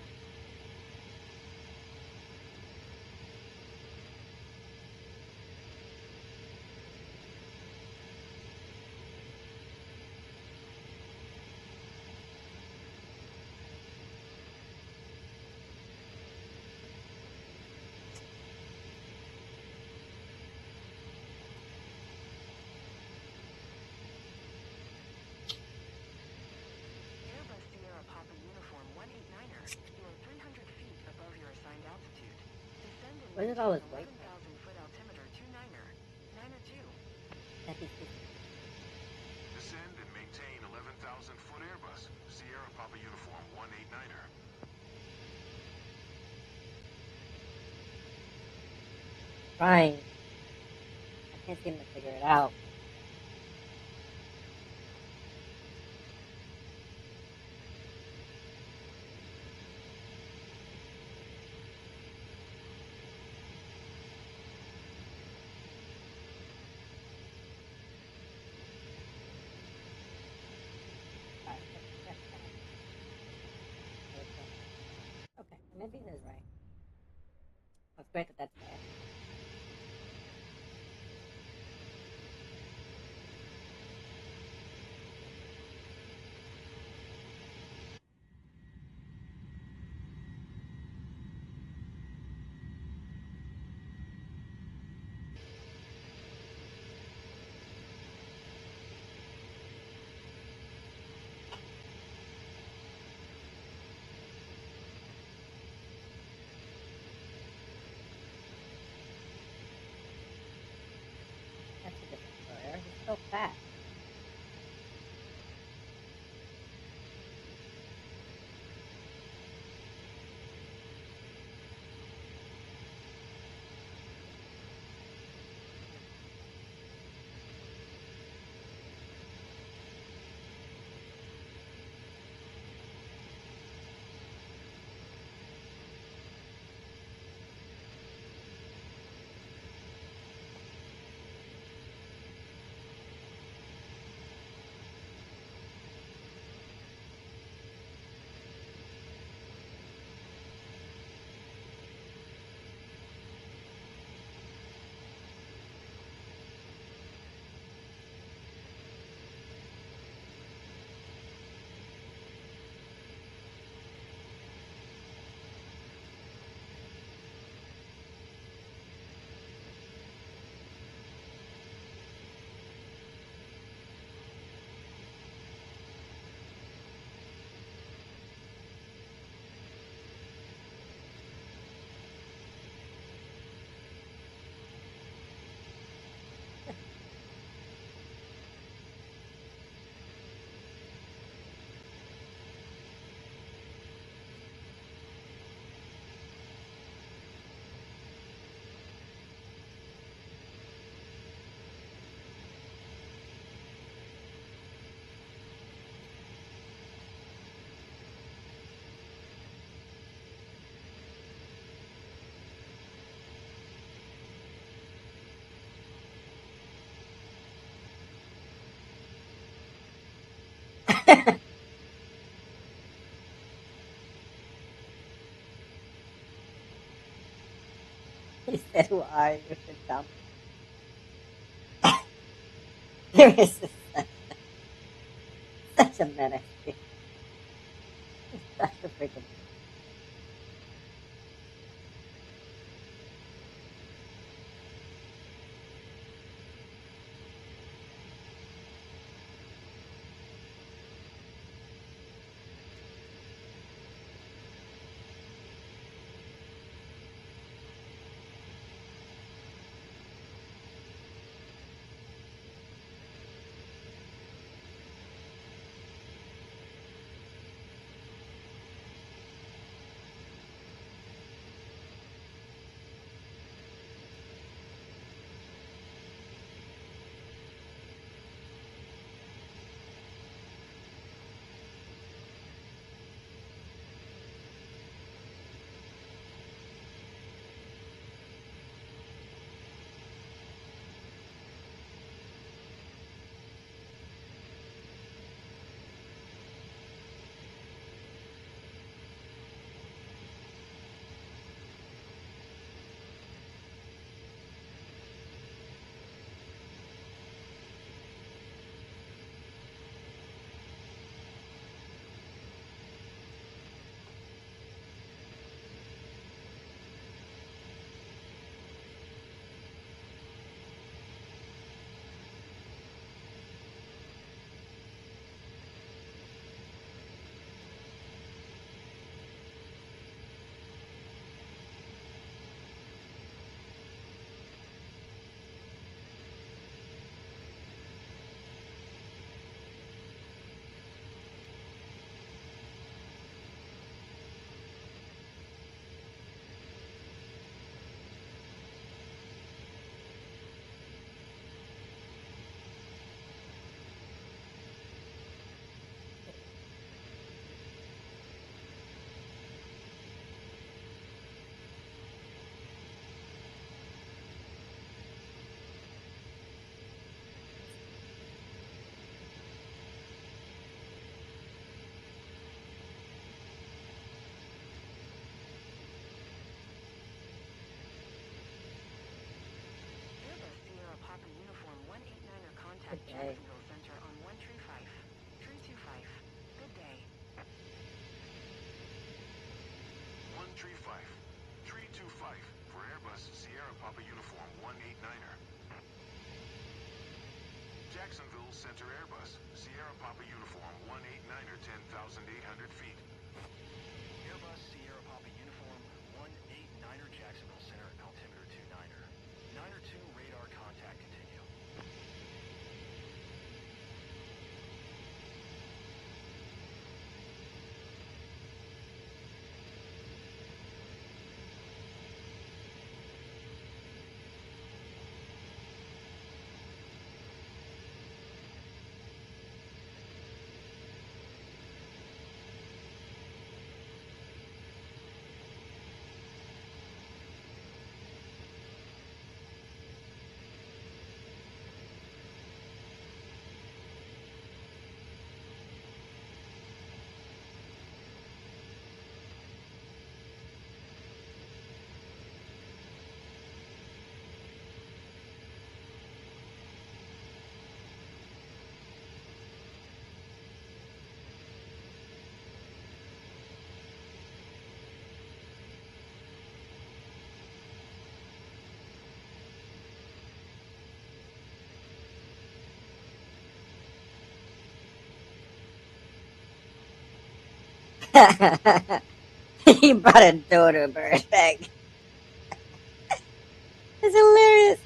Speaker 16: Airbus Sierra Papa Uniform 189er, you are 300 feet above your assigned altitude. Descend and
Speaker 1: Where did
Speaker 16: maintain
Speaker 1: all this weight
Speaker 16: 11,000 foot altimeter 29er, 9er 2.
Speaker 2: Descend and maintain 11,000 foot Airbus Sierra Papa Uniform 189er.
Speaker 1: Trying. I can't seem to figure it out. Okay, maybe it is right. That's great that that's there. so fast? He said, "Who are you?" Dumb. There is such a menace. He's such a freaking.
Speaker 16: Contact Jacksonville Center on 135. 325. Good day.
Speaker 2: 135. 325 for Airbus Sierra Papa Uniform 189er. Jacksonville Center Airbus Sierra Papa Uniform 189er 10,800 feet. Airbus Sierra Papa Uniform 189er Jacksonville Center altimeter 29er. 9er 2 radar contact continue.
Speaker 1: He brought a dodo bird back. It's hilarious.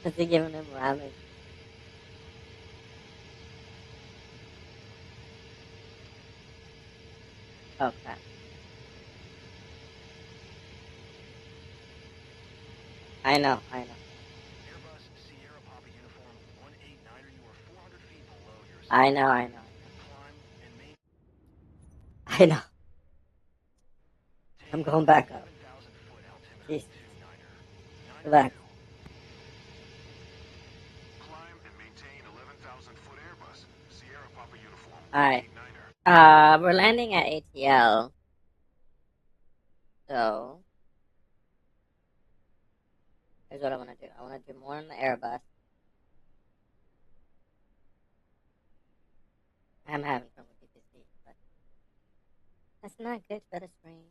Speaker 1: Is he giving him ramen? Oh crap. I know.
Speaker 2: Airbus Sierra Papa Uniform 189er, you are 400 feet below your
Speaker 1: I know.
Speaker 2: climb and main.
Speaker 1: I know. I'm going back up. Jeez. Relax.
Speaker 2: Climb and maintain 11,000-foot Airbus Sierra Papa Uniform.
Speaker 1: Alright. We're landing at ATL. So here's what I want to do. I want to do more on the Airbus. I'm having fun with PPC, but that's not good for the screen.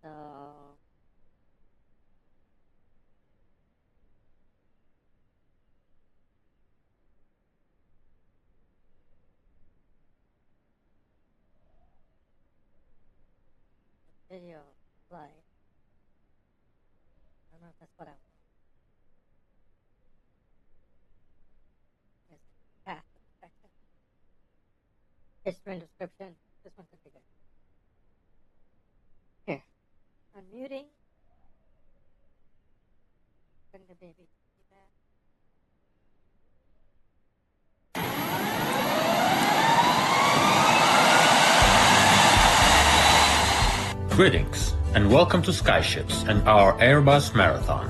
Speaker 1: So video flight. I don't know if that's what I want. Path perspective. History and description. This one could be good. Here. Unmuting. Bring the baby back.
Speaker 17: Greetings, and welcome to Skyships and our Airbus Marathon.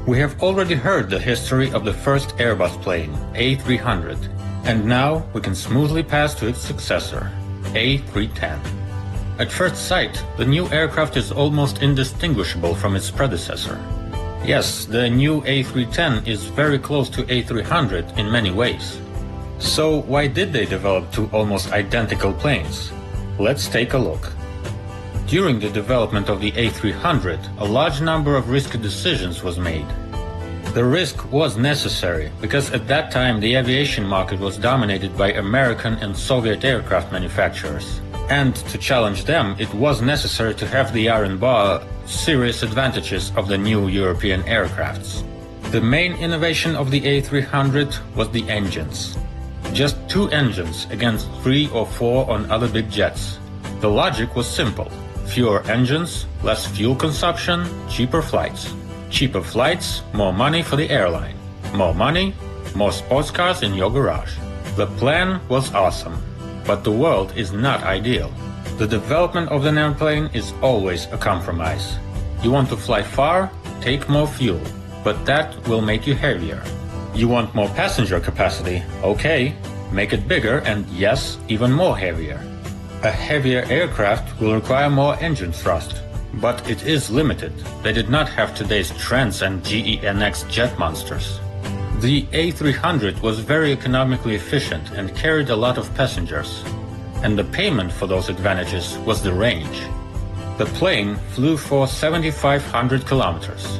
Speaker 17: We have already heard the history of the first Airbus plane, A300, and now we can smoothly pass to its successor, A310. At first sight, the new aircraft is almost indistinguishable from its predecessor. Yes, the new A310 is very close to A300 in many ways. So why did they develop two almost identical planes? Let's take a look. During the development of the A300, a large number of risky decisions was made. The risk was necessary because at that time the aviation market was dominated by American and Soviet aircraft manufacturers. And to challenge them, it was necessary to have the iron bar serious advantages of the new European aircrafts. The main innovation of the A300 was the engines. Just 2 engines against 3 or 4 on other big jets. The logic was simple. Fewer engines, less fuel consumption, cheaper flights. Cheaper flights, more money for the airline. More money, more sports cars in your garage. The plan was awesome, but the world is not ideal. The development of an airplane is always a compromise. You want to fly far? Take more fuel, but that will make you heavier. You want more passenger capacity? Okay, make it bigger and yes, even more heavier. A heavier aircraft will require more engine thrust, but it is limited. They did not have today's Trents and GEnx jet monsters. The A300 was very economically efficient and carried a lot of passengers. And the payment for those advantages was the range. The plane flew for 7,500 kilometers.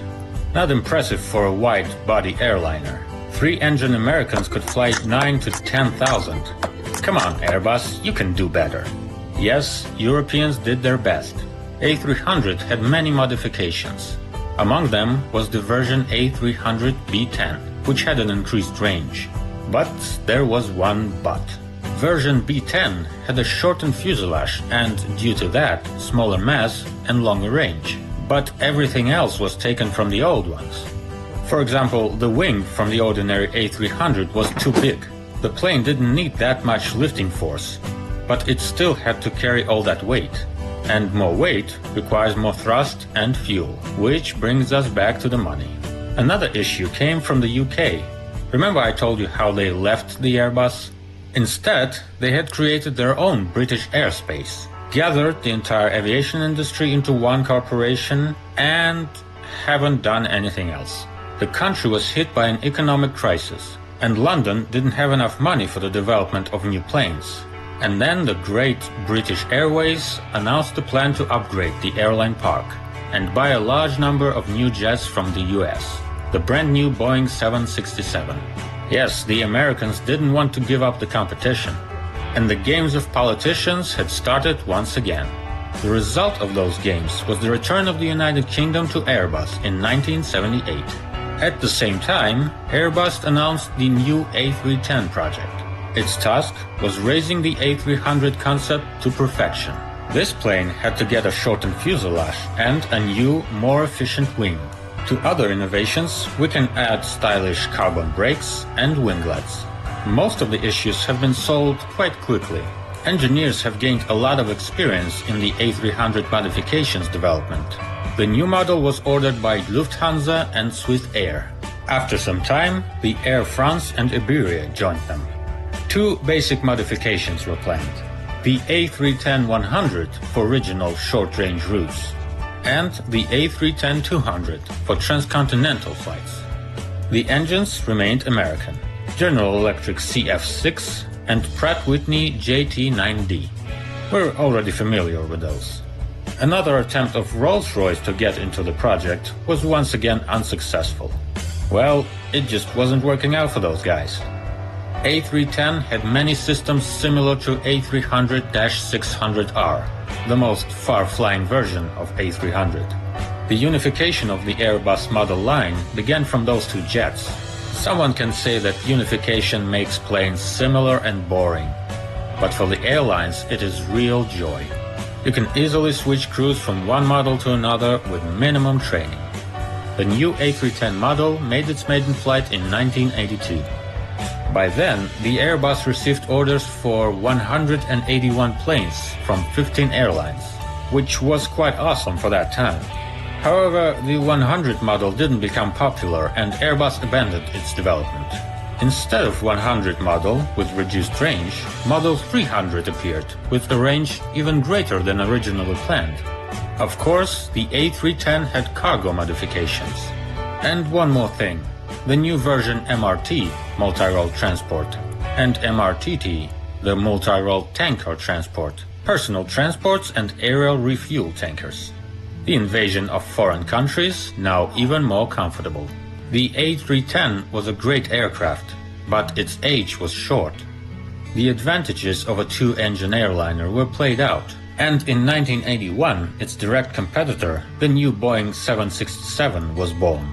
Speaker 17: Not impressive for a wide-body airliner. 3-engine Americans could fly 9 to 10,000. Come on, Airbus, you can do better. Yes, Europeans did their best. A300 had many modifications. Among them was the version A300B10, which had an increased range. But there was one but. Version B10 had a shortened fuselage and, due to that, smaller mass and longer range. But everything else was taken from the old ones. For example, the wing from the ordinary A300 was too big. The plane didn't need that much lifting force, but it still had to carry all that weight. And more weight requires more thrust and fuel, which brings us back to the money. Another issue came from the UK. Remember I told you how they left the Airbus? Instead, they had created their own British airspace, gathered the entire aviation industry into one corporation, and haven't done anything else. The country was hit by an economic crisis, and London didn't have enough money for the development of new planes. And then the great British Airways announced the plan to upgrade the airline park and buy a large number of new jets from the US, the brand new Boeing 767. Yes, the Americans didn't want to give up the competition, and the games of politicians had started once again. The result of those games was the return of the United Kingdom to Airbus in 1978. At the same time, Airbus announced the new A310 project. Its task was raising the A300 concept to perfection. This plane had to get a shortened fuselage and a new, more efficient wing. To other innovations, we can add stylish carbon brakes and winglets. Most of the issues have been solved quite quickly. Engineers have gained a lot of experience in the A300 modifications development. The new model was ordered by Lufthansa and Swiss Air. After some time, the Air France and Iberia joined them. Two basic modifications were planned: the A310-100 for regional short-range routes, and the A310-200 for transcontinental flights. The engines remained American: General Electric CF6 and Pratt & Whitney JT9D. We're already familiar with those. Another attempt of Rolls-Royce to get into the project was once again unsuccessful. Well, it just wasn't working out for those guys. A310 had many systems similar to A300-600R, the most far-flying version of A300. The unification of the Airbus model line began from those two jets. Someone can say that unification makes planes similar and boring, but for the airlines it is real joy. You can easily switch crews from one model to another with minimum training. The new A310 model made its maiden flight in 1982. By then, the Airbus received orders for 181 planes from 15 airlines, which was quite awesome for that time. However, the 100 model didn't become popular and Airbus abandoned its development. Instead of 100 model with reduced range, Model 300 appeared with a range even greater than originally planned. Of course, the A310 had cargo modifications. And one more thing. The new version MRT, multi-role transport, and MRTT, the multi-role tanker transport, personal transports and aerial refuel tankers. The invasion of foreign countries now even more comfortable. The A310 was a great aircraft, but its age was short. The advantages of a two-engine airliner were played out, and in 1981 its direct competitor, the new Boeing 767, was born.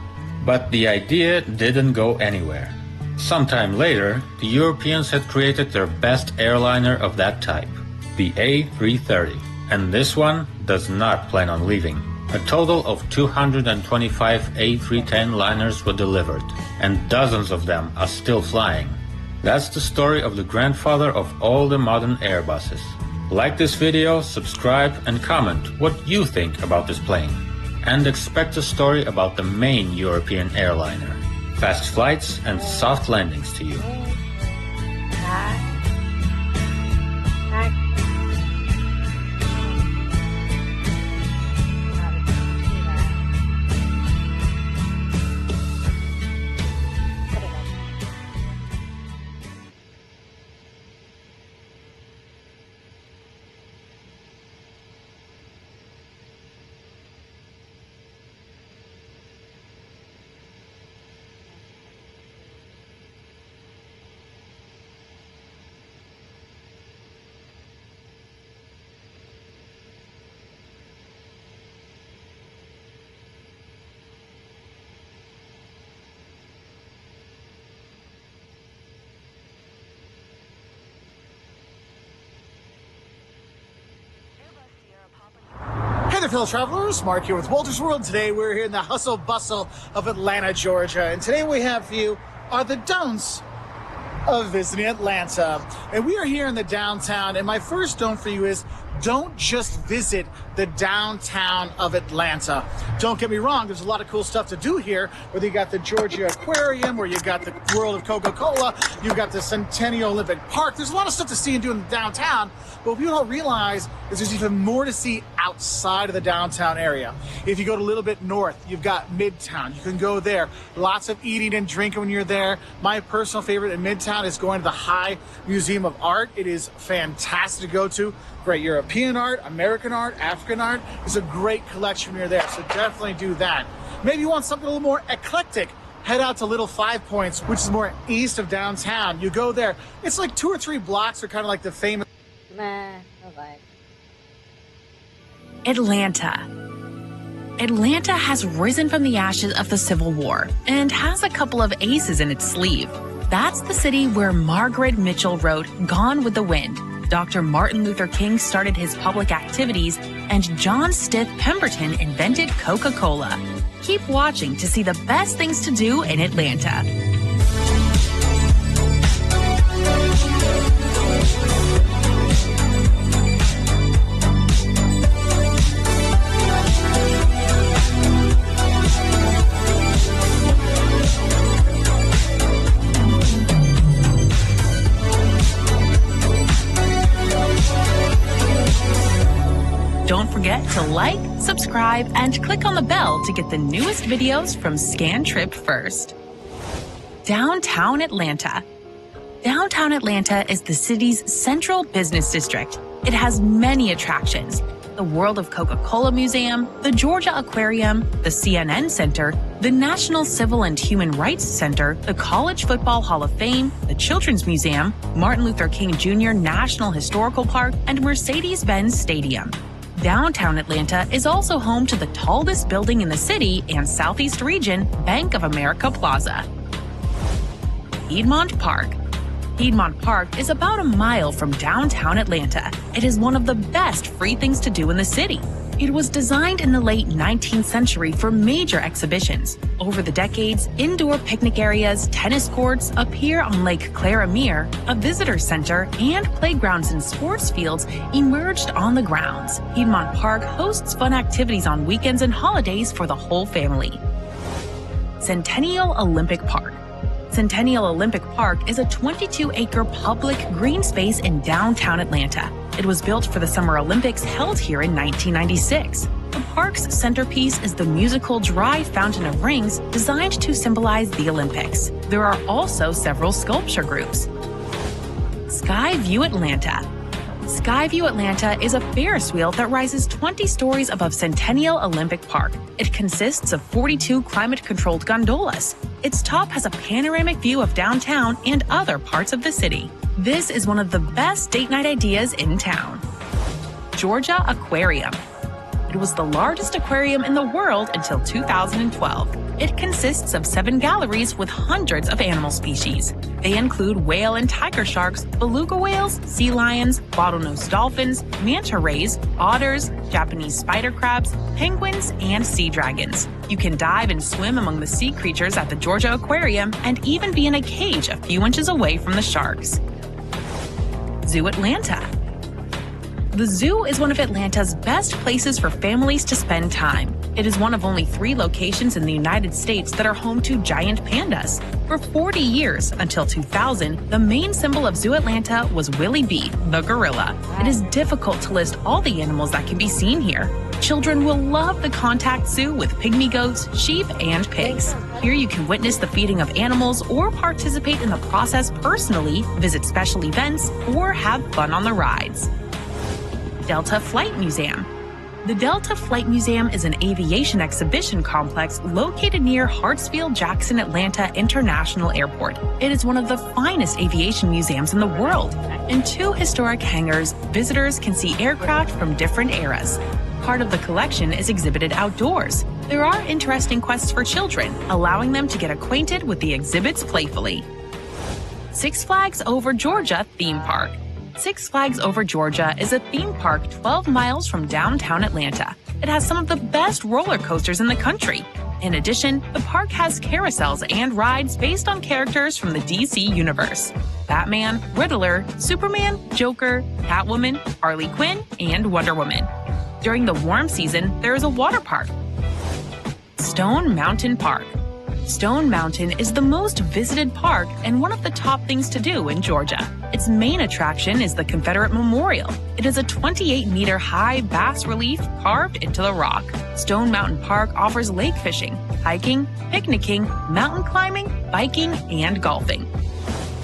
Speaker 17: But the idea didn't go anywhere. Sometime later, the Europeans had created their best airliner of that type, the A330, and this one does not plan on leaving. A total of 225 A310 liners were delivered, and dozens of them are still flying. That's the story of the grandfather of all the modern Airbuses. Like this video, subscribe, and comment what you think about this plane. And expect a story about the main European airliner. Fast flights and soft landings to you.
Speaker 18: Hey there, fellow travelers. Mark here with Walter's World. Today we're here in the hustle bustle of Atlanta, Georgia. And today we have for you are the don'ts of visiting Atlanta. And we are here in the downtown. And my first don't for you is don't just visit the downtown of Atlanta. Don't get me wrong, there's a lot of cool stuff to do here, whether you got the Georgia Aquarium, or you got the World of Coca-Cola, you've got the Centennial Olympic Park. There's a lot of stuff to see and do in the downtown, but what people don't realize is there's even more to see outside of the downtown area. If you go a little bit north, you've got Midtown. You can go there. Lots of eating and drinking when you're there. My personal favorite in Midtown is going to the High Museum of Art. It is fantastic to go to. Great European art, American art, African art. It's a great collection when you're there, so definitely do that. Maybe you want something a little more eclectic. Head out to Little Five Points, which is more east of downtown. You go there. It's like 2 or 3 blocks are kind of like the famous...
Speaker 19: Atlanta. Atlanta has risen from the ashes of the Civil War and has a couple of aces in its sleeve. That's the city where Margaret Mitchell wrote Gone with the Wind. Dr. Martin Luther King started his public activities, and John Stith Pemberton invented Coca-Cola. Keep watching to see the best things to do in Atlanta. Don't forget to like, subscribe, and click on the bell to get the newest videos from Scantrip first. Downtown Atlanta. Downtown Atlanta is the city's central business district. It has many attractions: the World of Coca-Cola Museum, the Georgia Aquarium, the CNN Center, the National Civil and Human Rights Center, the College Football Hall of Fame, the Children's Museum, Martin Luther King Jr. National Historical Park, and Mercedes-Benz Stadium. Downtown Atlanta is also home to the tallest building in the city and southeast region, Bank of America Plaza. Piedmont Park. Piedmont Park is about a mile from downtown Atlanta. It is one of the best free things to do in the city. It was designed in the late 19th century for major exhibitions. Over the decades, indoor picnic areas, tennis courts, a pier on Lake Claramere, a visitor center, and playgrounds and sports fields emerged on the grounds. Piedmont Park hosts fun activities on weekends and holidays for the whole family. Centennial Olympic Park. Centennial Olympic Park is a 22-acre public green space in downtown Atlanta. It was built for the Summer Olympics held here in 1996. The park's centerpiece is the musical dry fountain of rings designed to symbolize the Olympics. There are also several sculpture groups. Skyview Atlanta. Skyview Atlanta is a Ferris wheel that rises 20 stories above Centennial Olympic Park. It consists of 42 climate-controlled gondolas. Its top has a panoramic view of downtown and other parts of the city. This is one of the best date night ideas in town. Georgia Aquarium. It was the largest aquarium in the world until 2012. It consists of 7 galleries with hundreds of animal species. They include whale and tiger sharks, beluga whales, sea lions, bottlenose dolphins, manta rays, otters, Japanese spider crabs, penguins, and sea dragons. You can dive and swim among the sea creatures at the Georgia Aquarium and even be in a cage a few inches away from the sharks. Zoo Atlanta. The zoo is one of Atlanta's best places for families to spend time. It is one of only 3 locations in the United States that are home to giant pandas. For 40 years, until 2000, the main symbol of Zoo Atlanta was Willie B, the gorilla. It is difficult to list all the animals that can be seen here. Children will love the contact zoo with pygmy goats, sheep, and pigs. Here you can witness the feeding of animals or participate in the process personally, visit special events, or have fun on the rides. Delta Flight Museum. The Delta Flight Museum is an aviation exhibition complex located near Hartsfield-Jackson Atlanta International Airport. It is one of the finest aviation museums in the world. In 2 historic hangars, visitors can see aircraft from different eras. Part of the collection is exhibited outdoors. There are interesting quests for children, allowing them to get acquainted with the exhibits playfully. Six Flags Over Georgia Theme Park. Six Flags Over Georgia is a theme park 12 miles from downtown Atlanta. It has some of the best roller coasters in the country. In addition, the park has carousels and rides based on characters from the DC universe. Batman, Riddler, Superman, Joker, Catwoman, Harley Quinn, and Wonder Woman. During the warm season, there is a water park. Stone Mountain Park. Stone Mountain is the most visited park and one of the top things to do in Georgia. Its main attraction is the Confederate Memorial. It is a 28-meter high bas relief carved into the rock. Stone Mountain Park offers lake fishing, hiking, picnicking, mountain climbing, biking, and golfing.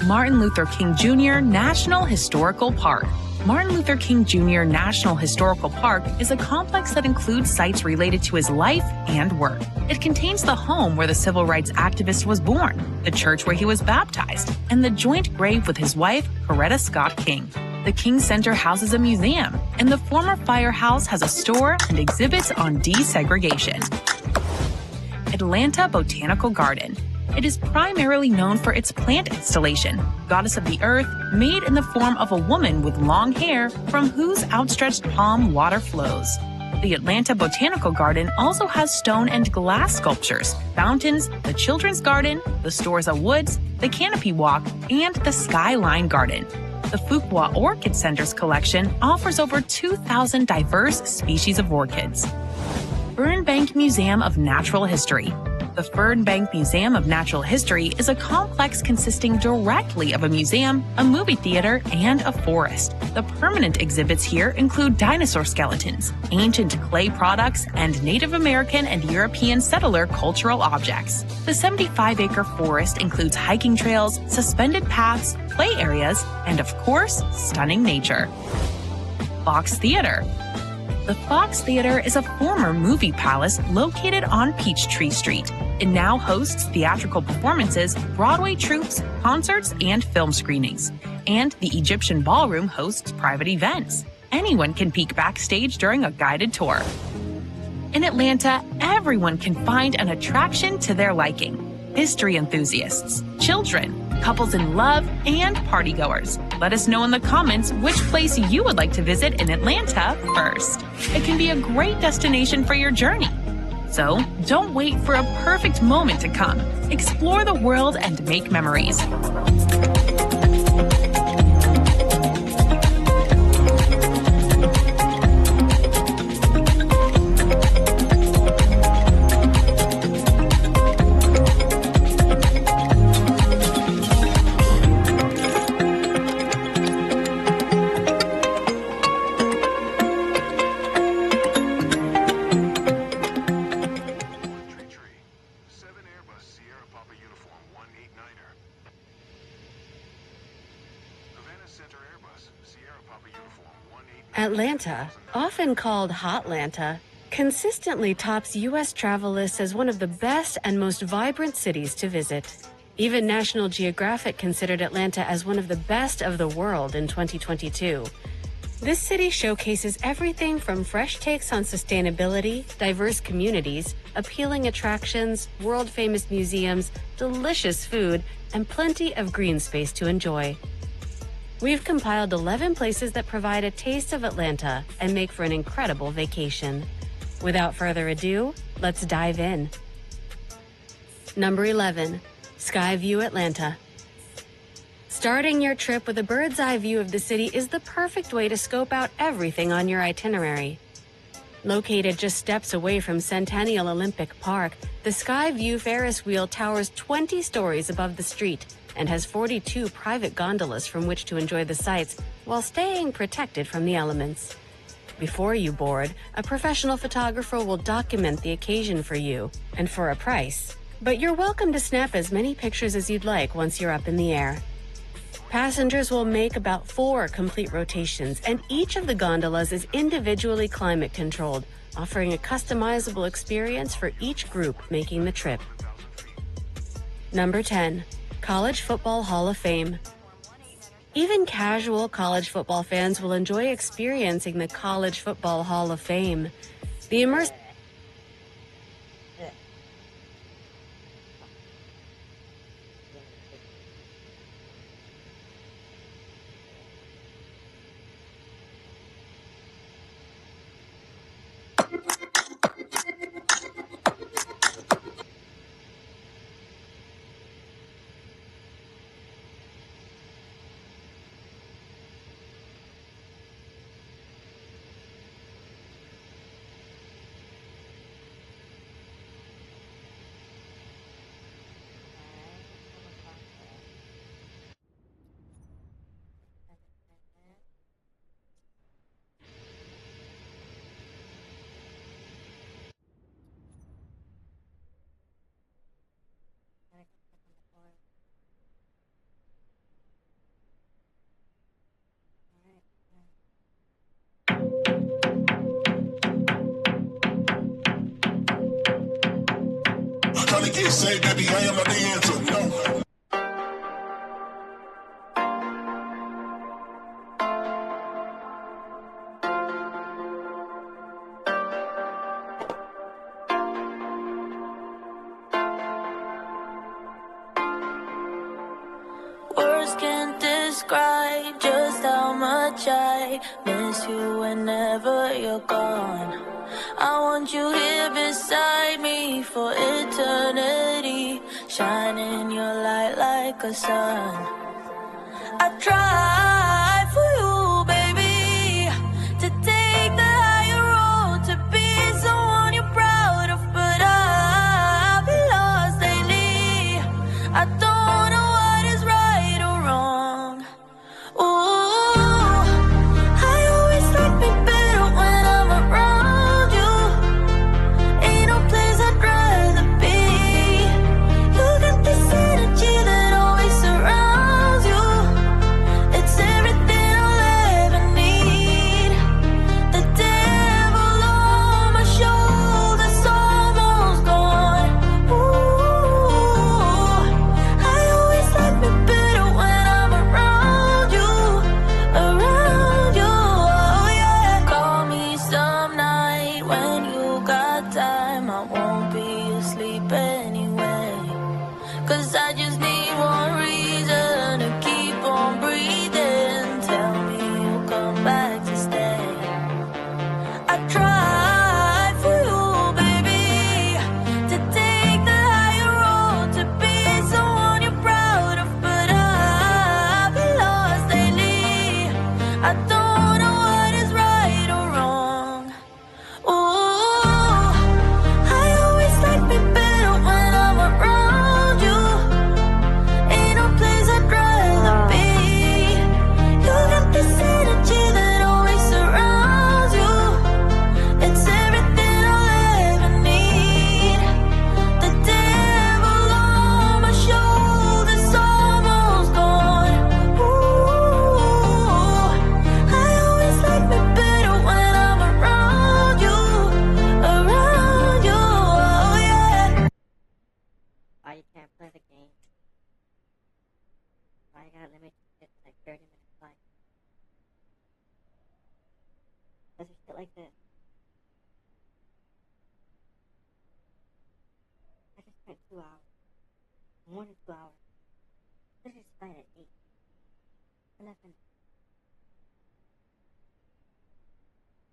Speaker 19: Martin Luther King Jr. National Historical Park. Martin Luther King Jr. National Historical Park is a complex that includes sites related to his life and work. It contains the home where the civil rights activist was born, the church where he was baptized, and the joint grave with his wife, Coretta Scott King. The King Center houses a museum, and the former firehouse has a store and exhibits on desegregation. Atlanta Botanical Garden. It is primarily known for its plant installation, Goddess of the Earth, made in the form of a woman with long hair from whose outstretched palm water flows. The Atlanta Botanical Garden also has stone and glass sculptures, fountains, the Children's Garden, the Storza Woods, the Canopy Walk, and the Skyline Garden. The Fuqua Orchid Center's collection offers over 2,000 diverse species of orchids. Fernbank Museum of Natural History. The Fernbank Museum of Natural History is a complex consisting directly of a museum, a movie theater, and a forest. The permanent exhibits here include dinosaur skeletons, ancient clay products, and Native American and European settler cultural objects. The 75-acre forest includes hiking trails, suspended paths, play areas, and of course, stunning nature. Fox Theater. The Fox Theater is a former movie palace located on Peachtree Street. It now hosts theatrical performances, Broadway troupes, concerts, and film screenings. And the Egyptian Ballroom hosts private events. Anyone can peek backstage during a guided tour. In Atlanta, everyone can find an attraction to their liking. History enthusiasts, children, couples in love, and partygoers. Let us know in the comments which place you would like to visit in Atlanta first. It can be a great destination for your journey. So, don't wait for a perfect moment to come. Explore the world and make memories.
Speaker 20: Atlanta, often called Hotlanta, consistently tops U.S. travel lists as one of the best and most vibrant cities to visit. Even National Geographic considered Atlanta as one of the best of the world in 2022. This city showcases everything from fresh takes on sustainability, diverse communities, appealing attractions, world-famous museums, delicious food, and plenty of green space to enjoy. We've compiled 11 places that provide a taste of Atlanta and make for an incredible vacation. Without further ado, let's dive in. Number 11, Skyview Atlanta. Starting your trip with a bird's eye view of the city is the perfect way to scope out everything on your itinerary. Located just steps away from Centennial Olympic Park, the Skyview Ferris wheel towers 20 stories above the street and has 42 private gondolas from which to enjoy the sights while staying protected from the elements. Before you board, a professional photographer will document the occasion for you, and for a price. But you're welcome to snap as many pictures as you'd like once you're up in the air. Passengers will make about 4 complete rotations, and each of the gondolas is individually climate controlled, offering a customizable experience for each group making the trip. Number 10. College Football Hall of Fame. Even casual college football fans will enjoy experiencing the College Football Hall of Fame. The immersive
Speaker 9: trying to get saved, baby, I am not the answer, no.
Speaker 21: Words can't describe just how much I miss you whenever you're gone. I want you here beside me for eternity, shining your light like a sun. I try for you, baby, to take the higher road, to be someone you're proud of, but I've been lost lately. I don't know what is right or wrong. Ooh, I always like me better when I'm around you. Ain't no place I'd rather be. You got this energy that always surrounds you. It's everything I'll ever need. The devil on my shoulder's almost gone. Ooh, I always like me better when I'm around you. Around you, oh yeah. Call me some night when you got time. I won't be asleep anyway. 'Cause I just need one reason to keep on breathing. Tell me you'll come back to stay. I tried for you, baby, to take the higher road, to be someone you're proud of, but I've been lost lately. I don't know what is right or wrong. Ooh, I always like me better when I'm around you. Ain't no place I'd rather be. You got this energy that always surrounds you. It's everything I'll ever need. The devil on my shoulder's almost gone. Ooh, I always like me better when I'm around you. Around you, oh yeah.
Speaker 1: Why you can't play the game? Why you gotta limit your shit to like 30 minutes like? Does it shit like this? I just spent 2 hours. More than 2 hours. This is flight at 8. 11.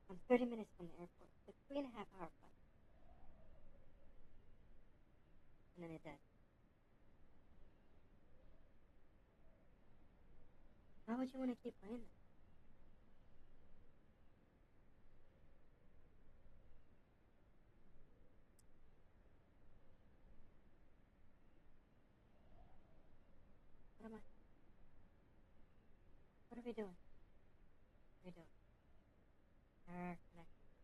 Speaker 1: I'm 30 minutes from the airport. It's a 3.5 hour flight. And then it does. Why would you want to keep playing this? What are we doing? What are we doing? Error connection.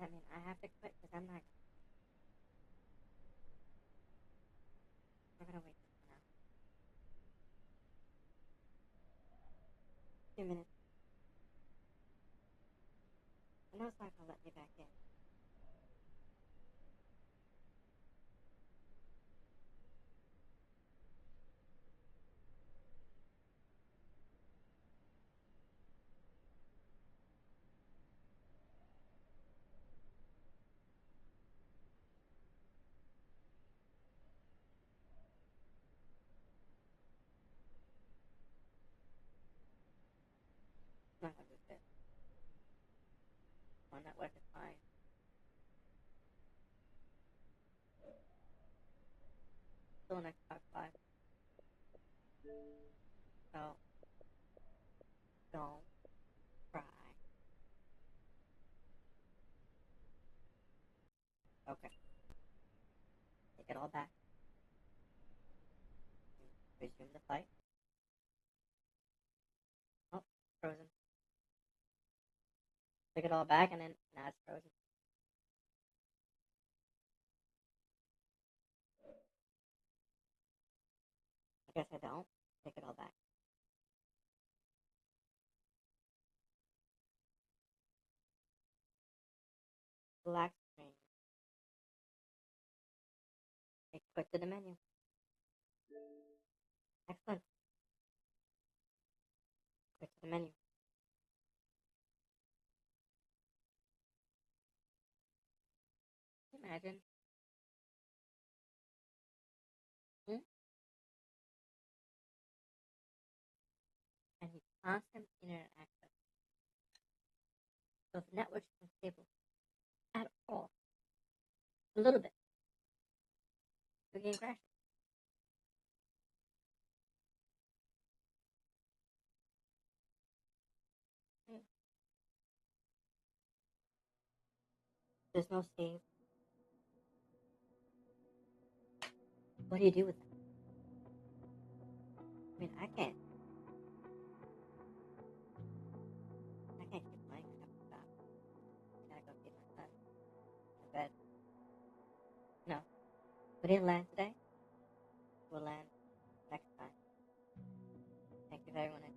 Speaker 1: I mean, I have to quit because I'm not. We're gonna wait this one out. 2 minutes. I know it's not gonna let me back in. It's not gonna do this. My network is fine. Still an Xbox Live. So, don't cry. Okay. Take it all back. Resume the fight. Oh, frozen. Take it all back and then now it's frozen. I guess I don't. Take it all back. Black screen. Click to the menu. Excellent. Click to the menu. Imagine. And you constant internet access. So if the network's unstable at all, a little bit, the game crashes. There's no save. What do you do with them? I mean, I can't keep playing. I have to stop. I gotta go feed my son in bed. No, we didn't land today. We'll land next time. Thank you, everyone.